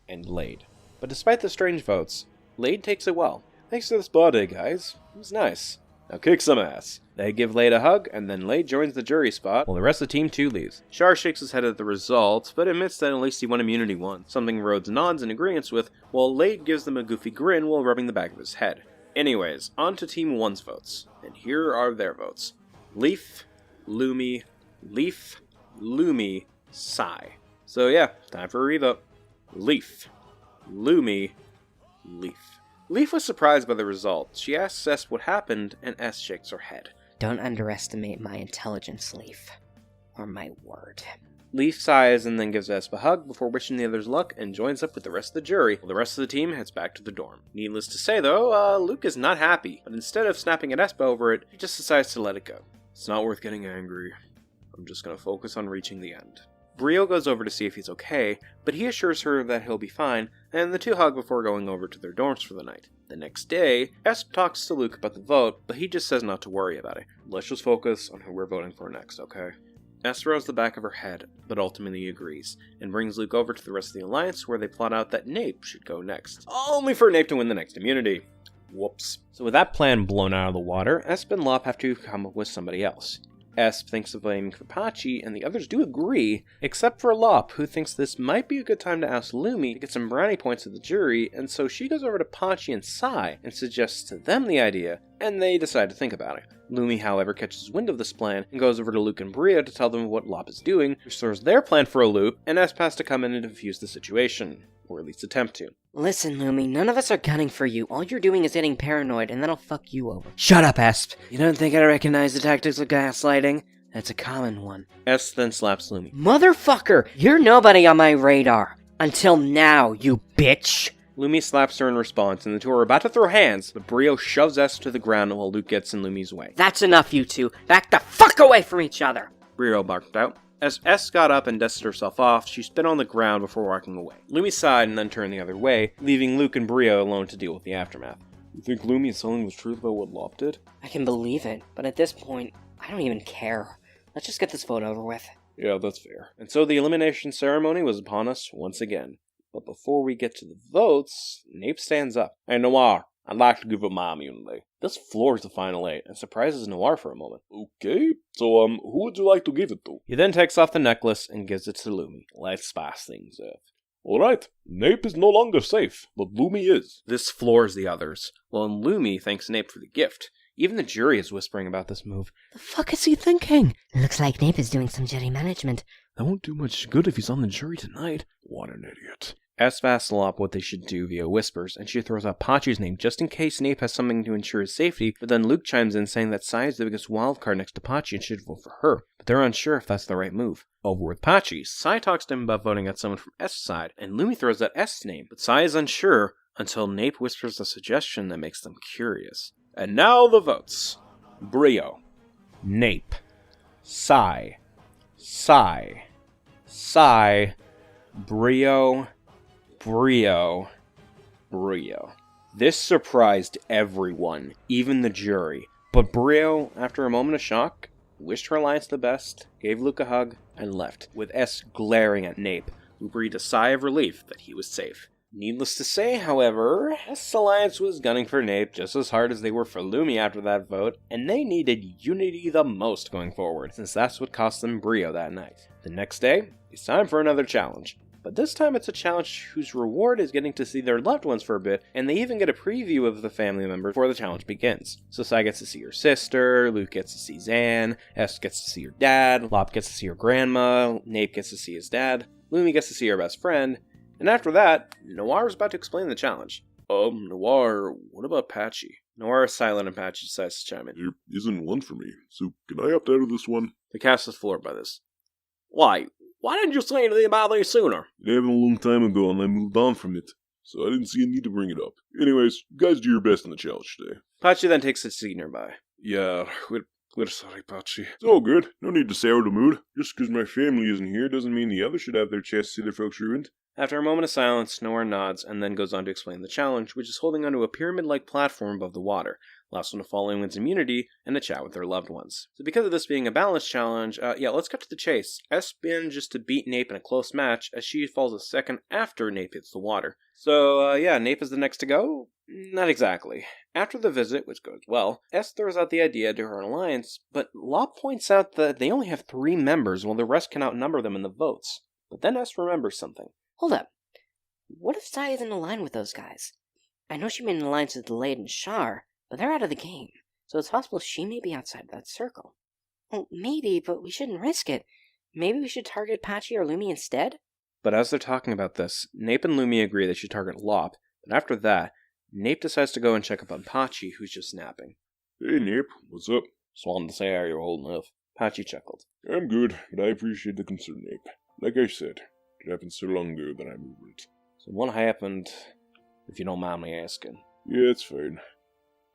and Lade. But despite the strange votes, Lade takes it well. Thanks to the spa day, guys. It was nice. Now kick some ass. They give Lade a hug, and then Lade joins the jury spot, while the rest of Team 2 leaves. Char shakes his head at the results, but admits that at least he won immunity once, something Rhodes nods in agreement with, while Lade gives them a goofy grin while rubbing the back of his head. Anyways, on to Team 1's votes, and here are their votes. Leaf, Lumi, Leaf, Lumi, Sai. So yeah, time for a revote. Leaf, Lumi, Leaf. Leaf was surprised by the result. She asks S what happened, and S shakes her head. Don't underestimate my intelligence, Leaf. Or my word. Leaf sighs and then gives Esp a hug before wishing the others luck and joins up with the rest of the jury, while the rest of the team heads back to the dorm. Needless to say though, Luke is not happy, but instead of snapping at Esp over it, he just decides to let it go. It's not worth getting angry. I'm just gonna focus on reaching the end. Brio goes over to see if he's okay, but he assures her that he'll be fine, and the two hug before going over to their dorms for the night. The next day, Esp talks to Luke about the vote, but he just says not to worry about it. Let's just focus on who we're voting for next, okay? Esp rolls the back of her head, but ultimately agrees, and brings Luke over to the rest of the Alliance where they plot out that Nape should go next. Only for Nape to win the next immunity. Whoops. So with that plan blown out of the water, Esp and Lop have to come up with somebody else. Esp thinks of aiming for Pachi, and the others do agree, except for Lop, who thinks this might be a good time to ask Lumi to get some brownie points at the jury, and so she goes over to Pachi and Sai and suggests to them the idea, and they decide to think about it. Lumi, however, catches wind of this plan and goes over to Luke and Bria to tell them what Lop is doing, which throws their plan for a loop, and Esp has to come in and defuse the situation, or at least attempt to. Listen, Lumi, none of us are gunning for you. All you're doing is getting paranoid, and that'll fuck you over. Shut up, Esp! You don't think I recognize the tactics of gaslighting? That's a common one. Esp then slaps Lumi. Motherfucker! You're nobody on my radar! Until now, you bitch! Lumi slaps her in response, and the two are about to throw hands, but Brio shoves Esp to the ground while Luke gets in Lumi's way. That's enough, you two. Back the fuck away from each other! Brio barked out. As S got up and dusted herself off, she spit on the ground before walking away. Lumi sighed and then turned the other way, leaving Luke and Brio alone to deal with the aftermath. You think Lumi is telling the truth about what Lop did? I can believe it, but at this point, I don't even care. Let's just get this vote over with. Yeah, that's fair. And so the elimination ceremony was upon us once again. But before we get to the votes, Nape stands up. Hey, Noir, I'd like to give up my immunity. This floors the final 8 and surprises Noir for a moment. Okay, so who would you like to give it to? He then takes off the necklace and gives it to Lumi. Let's spice things up. Alright, Nape is no longer safe, but Lumi is. This floors the others. Well, Lumi thanks Nape for the gift. Even the jury is whispering about this move. The fuck is he thinking? Looks like Nape is doing some jury management. That won't do much good if he's on the jury tonight. What an idiot. Esp asks Lop what they should do via whispers, and she throws out Pachi's name just in case Nape has something to ensure his safety, but then Luke chimes in saying that Sai is the biggest wildcard next to Pachi and should vote for her, but they're unsure if that's the right move. Over with Pachi, Sai talks to him about voting out someone from S' side, and Lumi throws out S' name, but Sai is unsure until Nape whispers a suggestion that makes them curious. And now the votes. Brio, Nape, Sai, Sai, Sai, Brio, Brio, Brio. This surprised everyone, even the jury. But Brio, after a moment of shock, wished her alliance the best, gave Luke a hug, and left, with S glaring at Nape, who breathed a sigh of relief that he was safe. Needless to say, however, S alliance was gunning for Nape just as hard as they were for Lumi after that vote, and they needed unity the most going forward, since that's what cost them Brio that night. The next day, it's time for another challenge. But this time it's a challenge whose reward is getting to see their loved ones for a bit, and they even get a preview of the family member before the challenge begins. So Sai gets to see her sister, Luke gets to see Zan, S gets to see her dad, Lop gets to see her grandma, Nape gets to see his dad, Lumi gets to see her best friend, and after that, Noir is about to explain the challenge. Noir, what about Patchy? Noir is silent and Patchy decides to chime in. There isn't one for me, so can I opt out of this one? The cast is floored by this. Why didn't you say anything about this sooner? It happened a long time ago and I moved on from it, so I didn't see a need to bring it up. Anyways, you guys do your best in the challenge today. Patchy then takes a seat nearby. Yeah, we're sorry, Patchy. It's all good. No need to sour the mood. Just because my family isn't here doesn't mean the others should have their chance to see their folks ruined. After a moment of silence, Noir nods and then goes on to explain the challenge, which is holding onto a pyramid-like platform above the water. Last one to fall in wins immunity and a chat with their loved ones. So because of this being a balanced challenge, let's cut to the chase. S manages to beat Nape in a close match as she falls a second after Nape hits the water. So, Nape is the next to go? Not exactly. After the visit, which goes well, S throws out the idea to her alliance, but Lop points out that they only have 3 members while the rest can outnumber them in the votes. But then S remembers something. Hold up. What if Sai isn't aligned with those guys? I know she made an alliance with Delayed and Char, but they're out of the game, so it's possible she may be outside that circle. Well, maybe, but we shouldn't risk it. Maybe we should target Patchy or Lumi instead? But as they're talking about this, Nape and Lumi agree they should target Lop, but after that, Nape decides to go and check up on Patchy, who's just napping. Hey, Nape, what's up? Just wanted to say how you're holding up. Patchy chuckled. I'm good, but I appreciate the concern, Nape. Like I said, it happened so long ago that I moved. So what happened, if you don't mind me asking? Yeah, it's fine.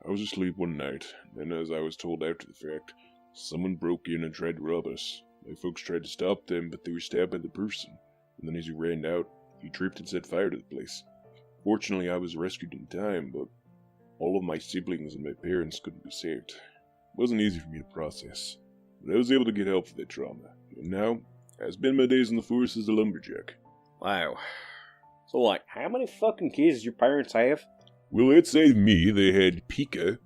I was asleep one night, and as I was told after the fact, someone broke in and tried to rob us. My folks tried to stop them, but they were stabbed by the person, and then as he ran out, he tripped and set fire to the place. Fortunately, I was rescued in time, but all of my siblings and my parents couldn't be saved. It wasn't easy for me to process, but I was able to get help for that trauma, and now, I spend my days in the forest as a lumberjack. Wow. So, how many fucking kids does your parents have? Well, it saved me. They had Pika,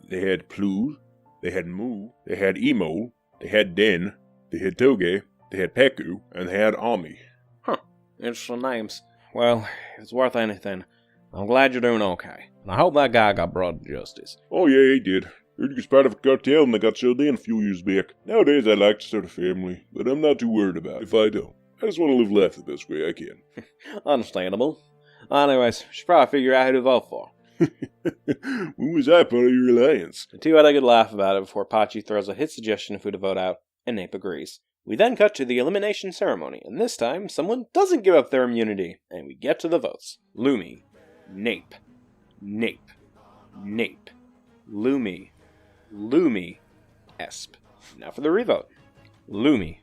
they had Plu, they had Moo, they had Emo, they had Den, they had Toge, they had Peku, and they had Ami. Huh. Interesting names. Well, if it's worth anything, I'm glad you're doing okay. And I hope that guy got brought to justice. Oh yeah, he did. Heard he was part of a cartel and they got shut in a few years back. Nowadays I'd like to start a family, but I'm not too worried about it if I don't. I just want to live life the best way I can. Understandable. Anyways, we should probably figure out who to vote for. When was I part of your alliance? The two had a good laugh about it before Patchy throws a hit suggestion of who to vote out, and Nape agrees. We then cut to the elimination ceremony, and this time, someone doesn't give up their immunity, and we get to the votes. Lumi, Nape, Nape, Nape, Lumi, Lumi, Esp. Now for the revote. Lumi,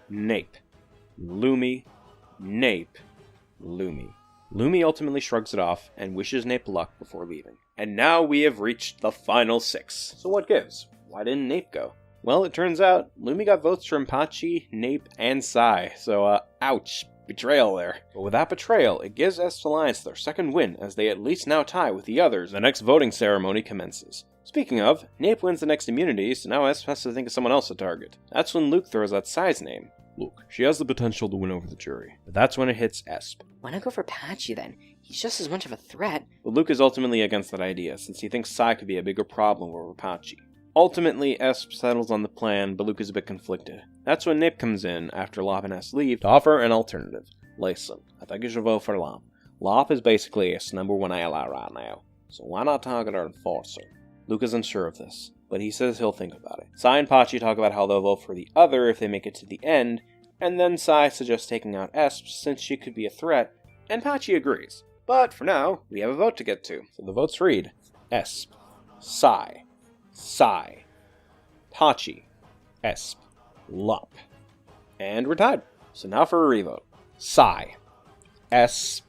Nape, Lumi, Nape, Lumi. Lumi ultimately shrugs it off and wishes Nape luck before leaving. And now we have reached the final 6. So what gives? Why didn't Nape go? Well, it turns out Lumi got votes from Patchy, Nape, and Sai, so ouch, betrayal there. But with that betrayal, it gives Esp's alliance their second win, as they at least now tie with the others. The next voting ceremony commences. Speaking of, Nape wins the next immunity, so now Esp has to think of someone else to target. That's when Luke throws out Sai's name. Look, she has the potential to win over the jury, but that's when it hits Esp. Why not go for Patchy then? He's just as much of a threat. But Luke is ultimately against that idea, since he thinks Sai could be a bigger problem over Patchy. Ultimately, Esp settles on the plan, but Luke is a bit conflicted. That's when Nip comes in, after Lop and S leave, to offer an alternative. Listen, I think you should vote for Lop. Lop is basically S #1 ally right now, so why not target our enforcer? Luke is unsure of this, but he says he'll think about it. Sai and Patchy talk about how they'll vote for the other if they make it to the end, and then Sai suggests taking out Esp since she could be a threat, and Patchy agrees. But for now, we have a vote to get to, so the votes read Esp, Sai, Patchy, Esp, Lop. And we're tied. So now for a revote. Sigh. Esp.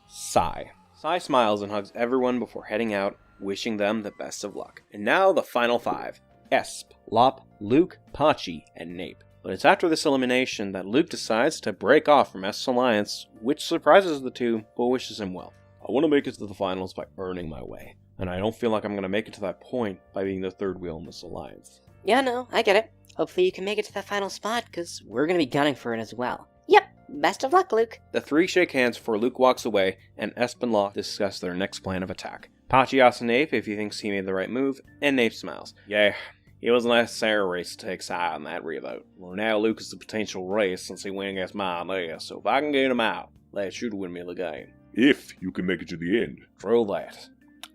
Sigh. Sigh smiles and hugs everyone before heading out, wishing them the best of luck. And now the final 5. Esp, Lop, Luke, Pachi, and Nape. But it's after this elimination that Luke decides to break off from Esp's alliance, which surprises the two, but wishes him well. I want to make it to the finals by earning my way, and I don't feel like I'm going to make it to that point by being the third wheel in this alliance. Yeah, no, I get it. Hopefully you can make it to that final spot, because we're going to be gunning for it as well. Yep, best of luck, Luke. The three shake hands before Luke walks away, and Esp and Locke discuss their next plan of attack. Pachi asks Nape if he thinks he made the right move, and Nape smiles. Yeah, it was a necessary race to take side on that revote. Well, now Luke is the potential race since he went against my idea, so if I can get him out, that should win me the game. If you can make it to the end. True that.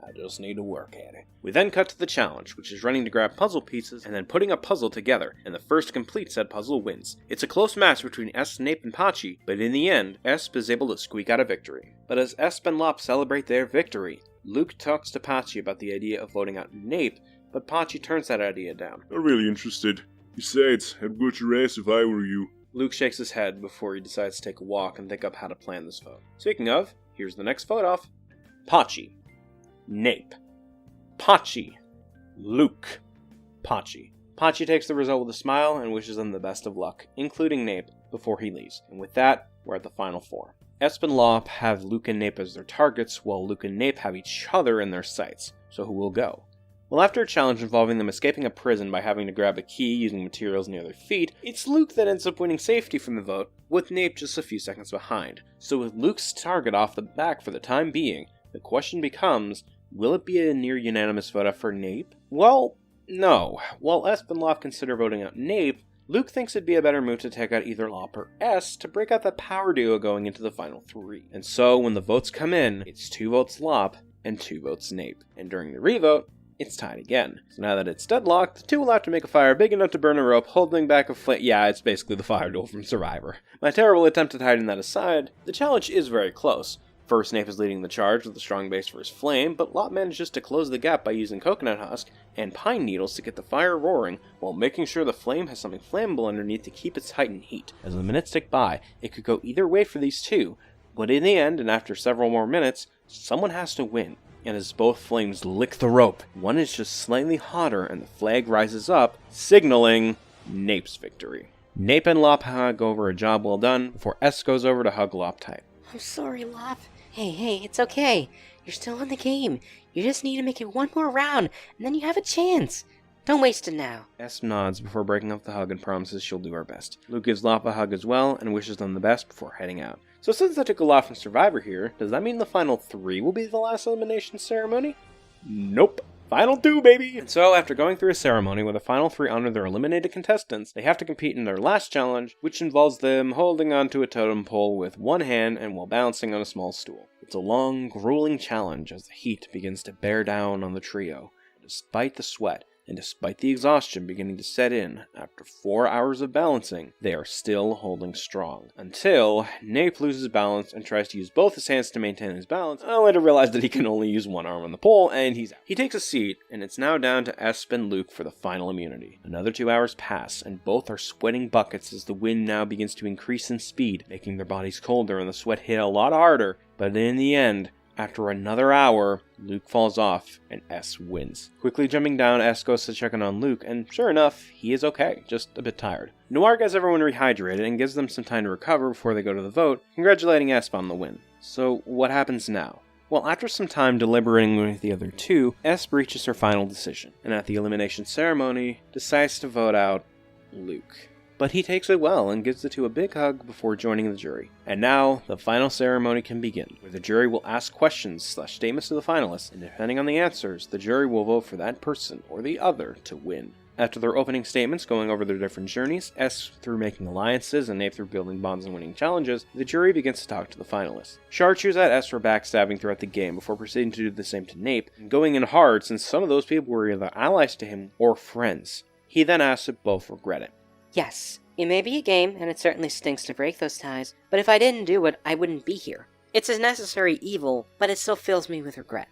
I just need to work at it. We then cut to the challenge, which is running to grab puzzle pieces and then putting a puzzle together, and the first to complete said puzzle wins. It's a close match between Esp, Nape, and Pachi, but in the end, Esp is able to squeak out a victory. But as Esp and Lop celebrate their victory, Luke talks to Pachi about the idea of voting out Nape, but Pachi turns that idea down. Not really interested. Besides, I'd vote your ass if I were you. Luke shakes his head before he decides to take a walk and think up how to plan this vote. Speaking of, here's the next vote off. Pachi. Nape. Pachi. Luke. Pachi. Pachi takes the result with a smile and wishes them the best of luck, including Nape, before he leaves. And with that, we're at the final 4. Esp and Lop have Luke and Nape as their targets, while Luke and Nape have each other in their sights. So who will go? Well, after a challenge involving them escaping a prison by having to grab a key using materials near their feet, it's Luke that ends up winning safety from the vote, with Nape just a few seconds behind. So with Luke's target off the back for the time being, the question becomes, will it be a near unanimous vote out for Nape? Well, no. While Esp and Lop consider voting out Nape, Luke thinks it'd be a better move to take out either Lop or S to break out the power duo going into the final 3. And so when the votes come in, it's 2 votes Lop and 2 votes Nape. And during the revote, it's tied again. So now that it's deadlocked, the two will have to make a fire big enough to burn a rope holding back a flame. Yeah, it's basically the fire duel from Survivor. My terrible attempt at hiding that aside, the challenge is very close. First, Nape is leading the charge with a strong base for his flame, but Lop manages to close the gap by using coconut husk and pine needles to get the fire roaring, while making sure the flame has something flammable underneath to keep its heightened heat. As the minutes tick by, it could go either way for these two, but in the end, and after several more minutes, someone has to win. And as both flames lick the rope, one is just slightly hotter and the flag rises up, signaling Nape's victory. Nape and Lop hug over a job well done before S goes over to hug Lop tight. I'm sorry, Lop. Hey, it's okay. You're still in the game. You just need to make it one more round, and then you have a chance. Don't waste it now. S nods before breaking up the hug and promises she'll do her best. Luke gives Lop a hug as well and wishes them the best before heading out. So since I took a lot from Survivor here, does that mean the final 3 will be the last elimination ceremony? Nope. Final 2, baby! And so, after going through a ceremony where the final 3 honor their eliminated contestants, they have to compete in their last challenge, which involves them holding onto a totem pole with one hand and while balancing on a small stool. It's a long, grueling challenge as the heat begins to bear down on the trio. Despite the sweat, and despite the exhaustion beginning to set in, after 4 hours of balancing, they are still holding strong. Until Nape loses balance and tries to use both his hands to maintain his balance, only to realize that he can only use one arm on the pole, and he's out. He takes a seat, and it's now down to Esp and Luke for the final immunity. Another 2 hours pass, and both are sweating buckets as the wind now begins to increase in speed, making their bodies colder and the sweat hit a lot harder, but in the end, after another hour, Luke falls off, and S wins. Quickly jumping down, S goes to check in on Luke, and sure enough, he is okay, just a bit tired. Noir gets everyone rehydrated and gives them some time to recover before they go to the vote, congratulating S on the win. So, what happens now? Well, after some time deliberating with the other two, S reaches her final decision, and at the elimination ceremony, decides to vote out Luke. But he takes it well and gives the two a big hug before joining the jury. And now, the final ceremony can begin, where the jury will ask questions/statements to the finalists, and depending on the answers, the jury will vote for that person or the other to win. After their opening statements going over their different journeys, S through making alliances and Nape through building bonds and winning challenges, the jury begins to talk to the finalists. Char chews at S for backstabbing throughout the game before proceeding to do the same to Nape, and going in hard since some of those people were either allies to him or friends. He then asks if both regret it. Yes, it may be a game, and it certainly stinks to break those ties, but if I didn't do it, I wouldn't be here. It's a necessary evil, but it still fills me with regret.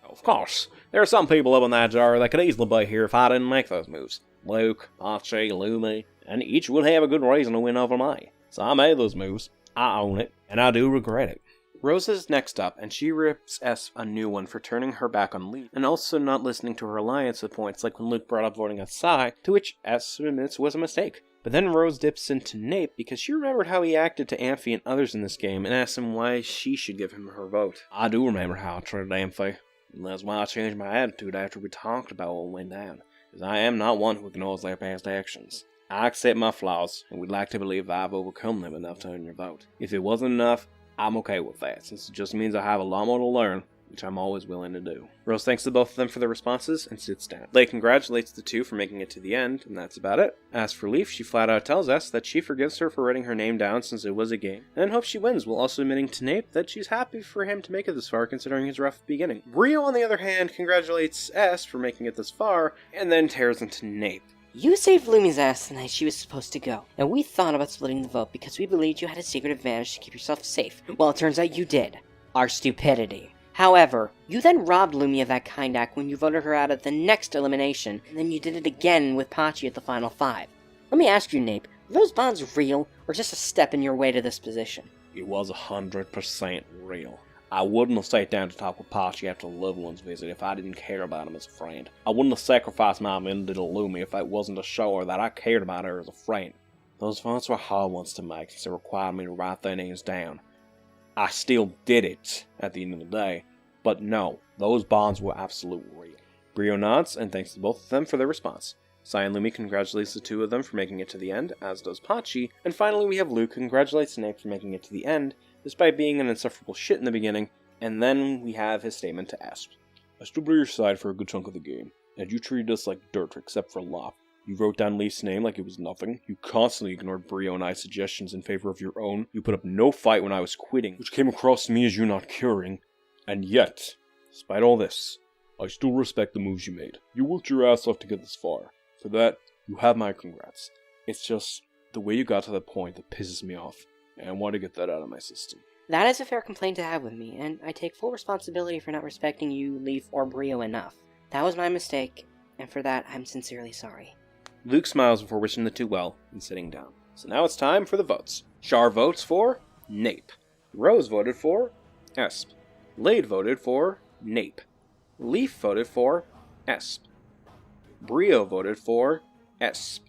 Of course, there are some people up in that jar that could easily be here if I didn't make those moves. Luke, Pachi, Lumi, and each would have a good reason to win over me. So I made those moves, I own it, and I do regret it. Rose is next up, and she rips S a new one for turning her back on Leaf, and also not listening to her alliance at points like when Luke brought up voting out Sai, to which S admits was a mistake. But then Rose dips into Nape because she remembered how he acted to Amphi and others in this game, and asks him why she should give him her vote. I do remember how I treated Amphi, and that's why I changed my attitude after we talked about what went down, because I am not one who ignores their past actions. I accept my flaws, and would like to believe I've overcome them enough to earn your vote. If it wasn't enough, I'm okay with that, since it just means I have a lot more to learn, which I'm always willing to do. Rose thanks to both of them for their responses and sits down. Lei congratulates the two for making it to the end, and that's about it. As for Leaf, she flat out tells us that she forgives her for writing her name down since it was a game, and hopes she wins, while also admitting to Nape that she's happy for him to make it this far considering his rough beginning. Brio, on the other hand, congratulates S for making it this far, and then tears into Nape. You saved Lumi's ass the night she was supposed to go, and we thought about splitting the vote because we believed you had a secret advantage to keep yourself safe. Well, it turns out you did. Our stupidity. However, you then robbed Lumi of that kind act when you voted her out at the next elimination, and then you did it again with Pachi at the final 5. Let me ask you, Nape, were those bonds real, or just a step in your way to this position? It was 100% real. I wouldn't have sat down to talk with Pachi after the loved one's visit if I didn't care about him as a friend. I wouldn't have sacrificed my amenity to Lumi if it wasn't to show her that I cared about her as a friend. Those votes were hard ones to make since it required me to write their names down. I still did it at the end of the day, but no, those bonds were absolutely real. Brio nods and thanks to both of them for their response. Sai and Lumi congratulates the two of them for making it to the end, as does Pachi, and finally we have Luke who congratulates Nape for making it to the end, despite being an insufferable shit in the beginning, and then we have his statement to Asp. I stood by your side for a good chunk of the game, and you treated us like dirt except for Lop. You wrote down Leaf's name like it was nothing, you constantly ignored Brio and I's suggestions in favor of your own, you put up no fight when I was quitting, which came across to me as you not caring, and yet, despite all this, I still respect the moves you made. You worked your ass off to get this far. For that, you have my congrats. It's just the way you got to that point that pisses me off, and I want to get that out of my system. That is a fair complaint to have with me, and I take full responsibility for not respecting you, Leaf, or Brio enough. That was my mistake, and for that, I'm sincerely sorry. Luke smiles before wishing the two well and sitting down. So now it's time for the votes. Char votes for Nape. Rose voted for Esp. Lade voted for Nape. Leaf voted for Esp. Brio voted for Esp.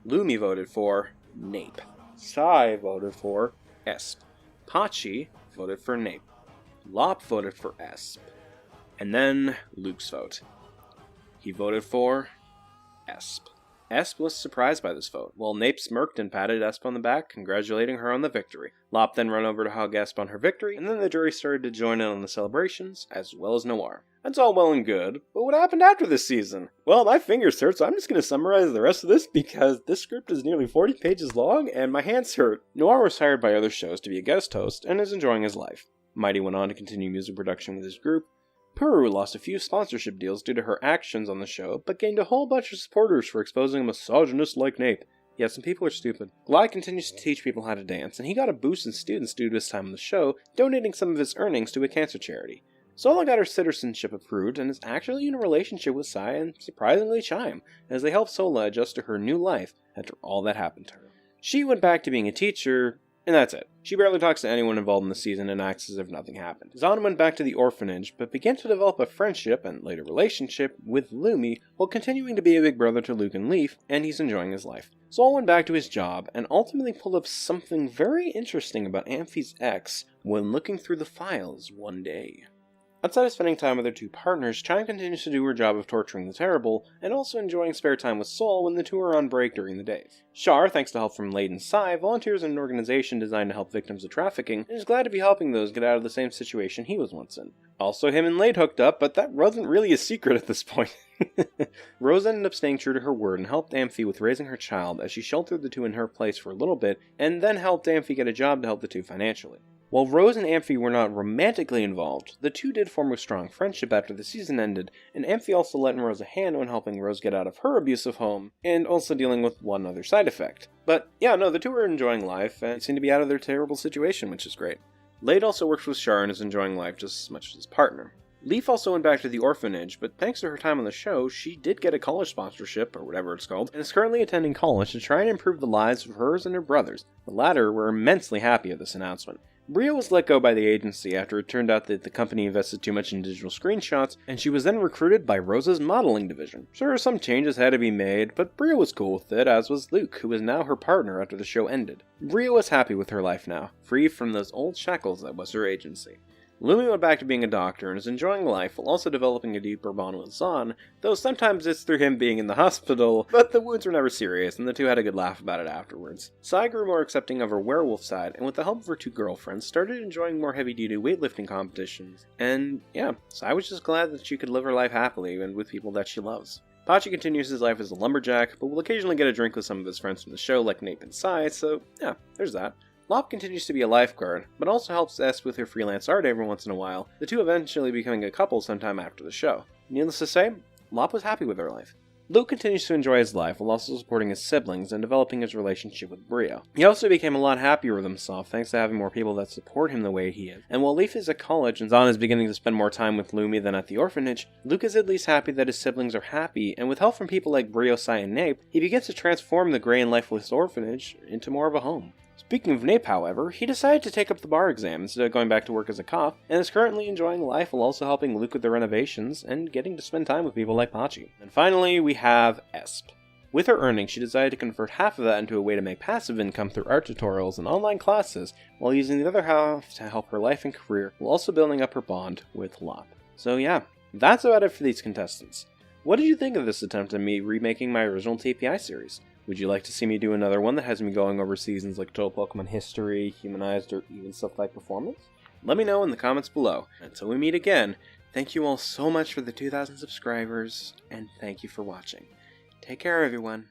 Lumi voted for Nape. Sai voted for Esp. Pachi voted for Nape. Lop voted for Esp. And then Luke's vote. He voted for Esp. Esp was surprised by this vote, while Nape smirked and patted Esp on the back, congratulating her on the victory. Lop then ran over to hug Esp on her victory, and then the jury started to join in on the celebrations, as well as Noir. That's all well and good, but what happened after this season? Well, my fingers hurt, so I'm just going to summarize the rest of this because this script is nearly 40 pages long, and my hands hurt. Noir was hired by other shows to be a guest host, and is enjoying his life. Mighty went on to continue music production with his group. Peru lost a few sponsorship deals due to her actions on the show, but gained a whole bunch of supporters for exposing a misogynist like Nape. Yeah, some people are stupid. Glide continues to teach people how to dance, and he got a boost in students due to his time on the show, donating some of his earnings to a cancer charity. Sola got her citizenship approved and is actually in a relationship with Sai and surprisingly Chime, as they help Sola adjust to her new life after all that happened to her. She went back to being a teacher, and that's it. She barely talks to anyone involved in the season and acts as if nothing happened. Zahn went back to the orphanage, but began to develop a friendship and later relationship with Lumi while continuing to be a big brother to Luke and Leaf, and he's enjoying his life. Sol went back to his job and ultimately pulled up something very interesting about Amphi's ex when looking through the files one day. Outside of spending time with their two partners, Chime continues to do her job of torturing the terrible, and also enjoying spare time with Sol when the two are on break during the days. Char, thanks to help from Lade and Sai, volunteers in an organization designed to help victims of trafficking, and is glad to be helping those get out of the same situation he was once in. Also, him and Lade hooked up, but that wasn't really a secret at this point. Rose ended up staying true to her word and helped Amphi with raising her child as she sheltered the two in her place for a little bit, and then helped Amphi get a job to help the two financially. While Rose and Amphi were not romantically involved, the two did form a strong friendship after the season ended, and Amphi also lent Rose a hand when helping Rose get out of her abusive home, and also dealing with one other side effect. But yeah, no, the two are enjoying life, and seem to be out of their terrible situation, which is great. Lade also works with Char and is enjoying life just as much as his partner. Leaf also went back to the orphanage, but thanks to her time on the show, she did get a college sponsorship, or whatever it's called, and is currently attending college to try and improve the lives of hers and her brothers. The latter were immensely happy at this announcement. Bria was let go by the agency after it turned out that the company invested too much in digital screenshots, and she was then recruited by Rosa's modeling division. Sure, some changes had to be made, but Bria was cool with it, as was Luke, who was now her partner after the show ended. Bria was happy with her life now, free from those old shackles that was her agency. Lumi went back to being a doctor and is enjoying life while also developing a deeper bond with Zahn, though sometimes it's through him being in the hospital, but the wounds were never serious and the two had a good laugh about it afterwards. Sai grew more accepting of her werewolf side and with the help of her two girlfriends started enjoying more heavy-duty weightlifting competitions, and yeah, Sai was just glad that she could live her life happily and with people that she loves. Pachi continues his life as a lumberjack, but will occasionally get a drink with some of his friends from the show like Nape and Sai, so yeah, there's that. Lop continues to be a lifeguard, but also helps S with her freelance art every once in a while, the two eventually becoming a couple sometime after the show. Needless to say, Lop was happy with her life. Luke continues to enjoy his life while also supporting his siblings and developing his relationship with Brio. He also became a lot happier with himself thanks to having more people that support him the way he is. And while Leaf is at college and Zahn is beginning to spend more time with Lumi than at the orphanage, Luke is at least happy that his siblings are happy, and with help from people like Brio, Sai, and Nape, he begins to transform the grey and lifeless orphanage into more of a home. Speaking of Nape, however, he decided to take up the bar exam instead of going back to work as a cop, and is currently enjoying life while also helping Luke with the renovations and getting to spend time with people like Pachi. And finally, we have Esp. With her earnings, she decided to convert half of that into a way to make passive income through art tutorials and online classes, while using the other half to help her life and career, while also building up her bond with Lop. So yeah, that's about it for these contestants. What did you think of this attempt at me remaking my original TPI series? Would you like to see me do another one that has me going over seasons like total Pokemon history, humanized, or even stuff like performance? Let me know in the comments below. Until we meet again, thank you all so much for the 2,000 subscribers, and thank you for watching. Take care, everyone.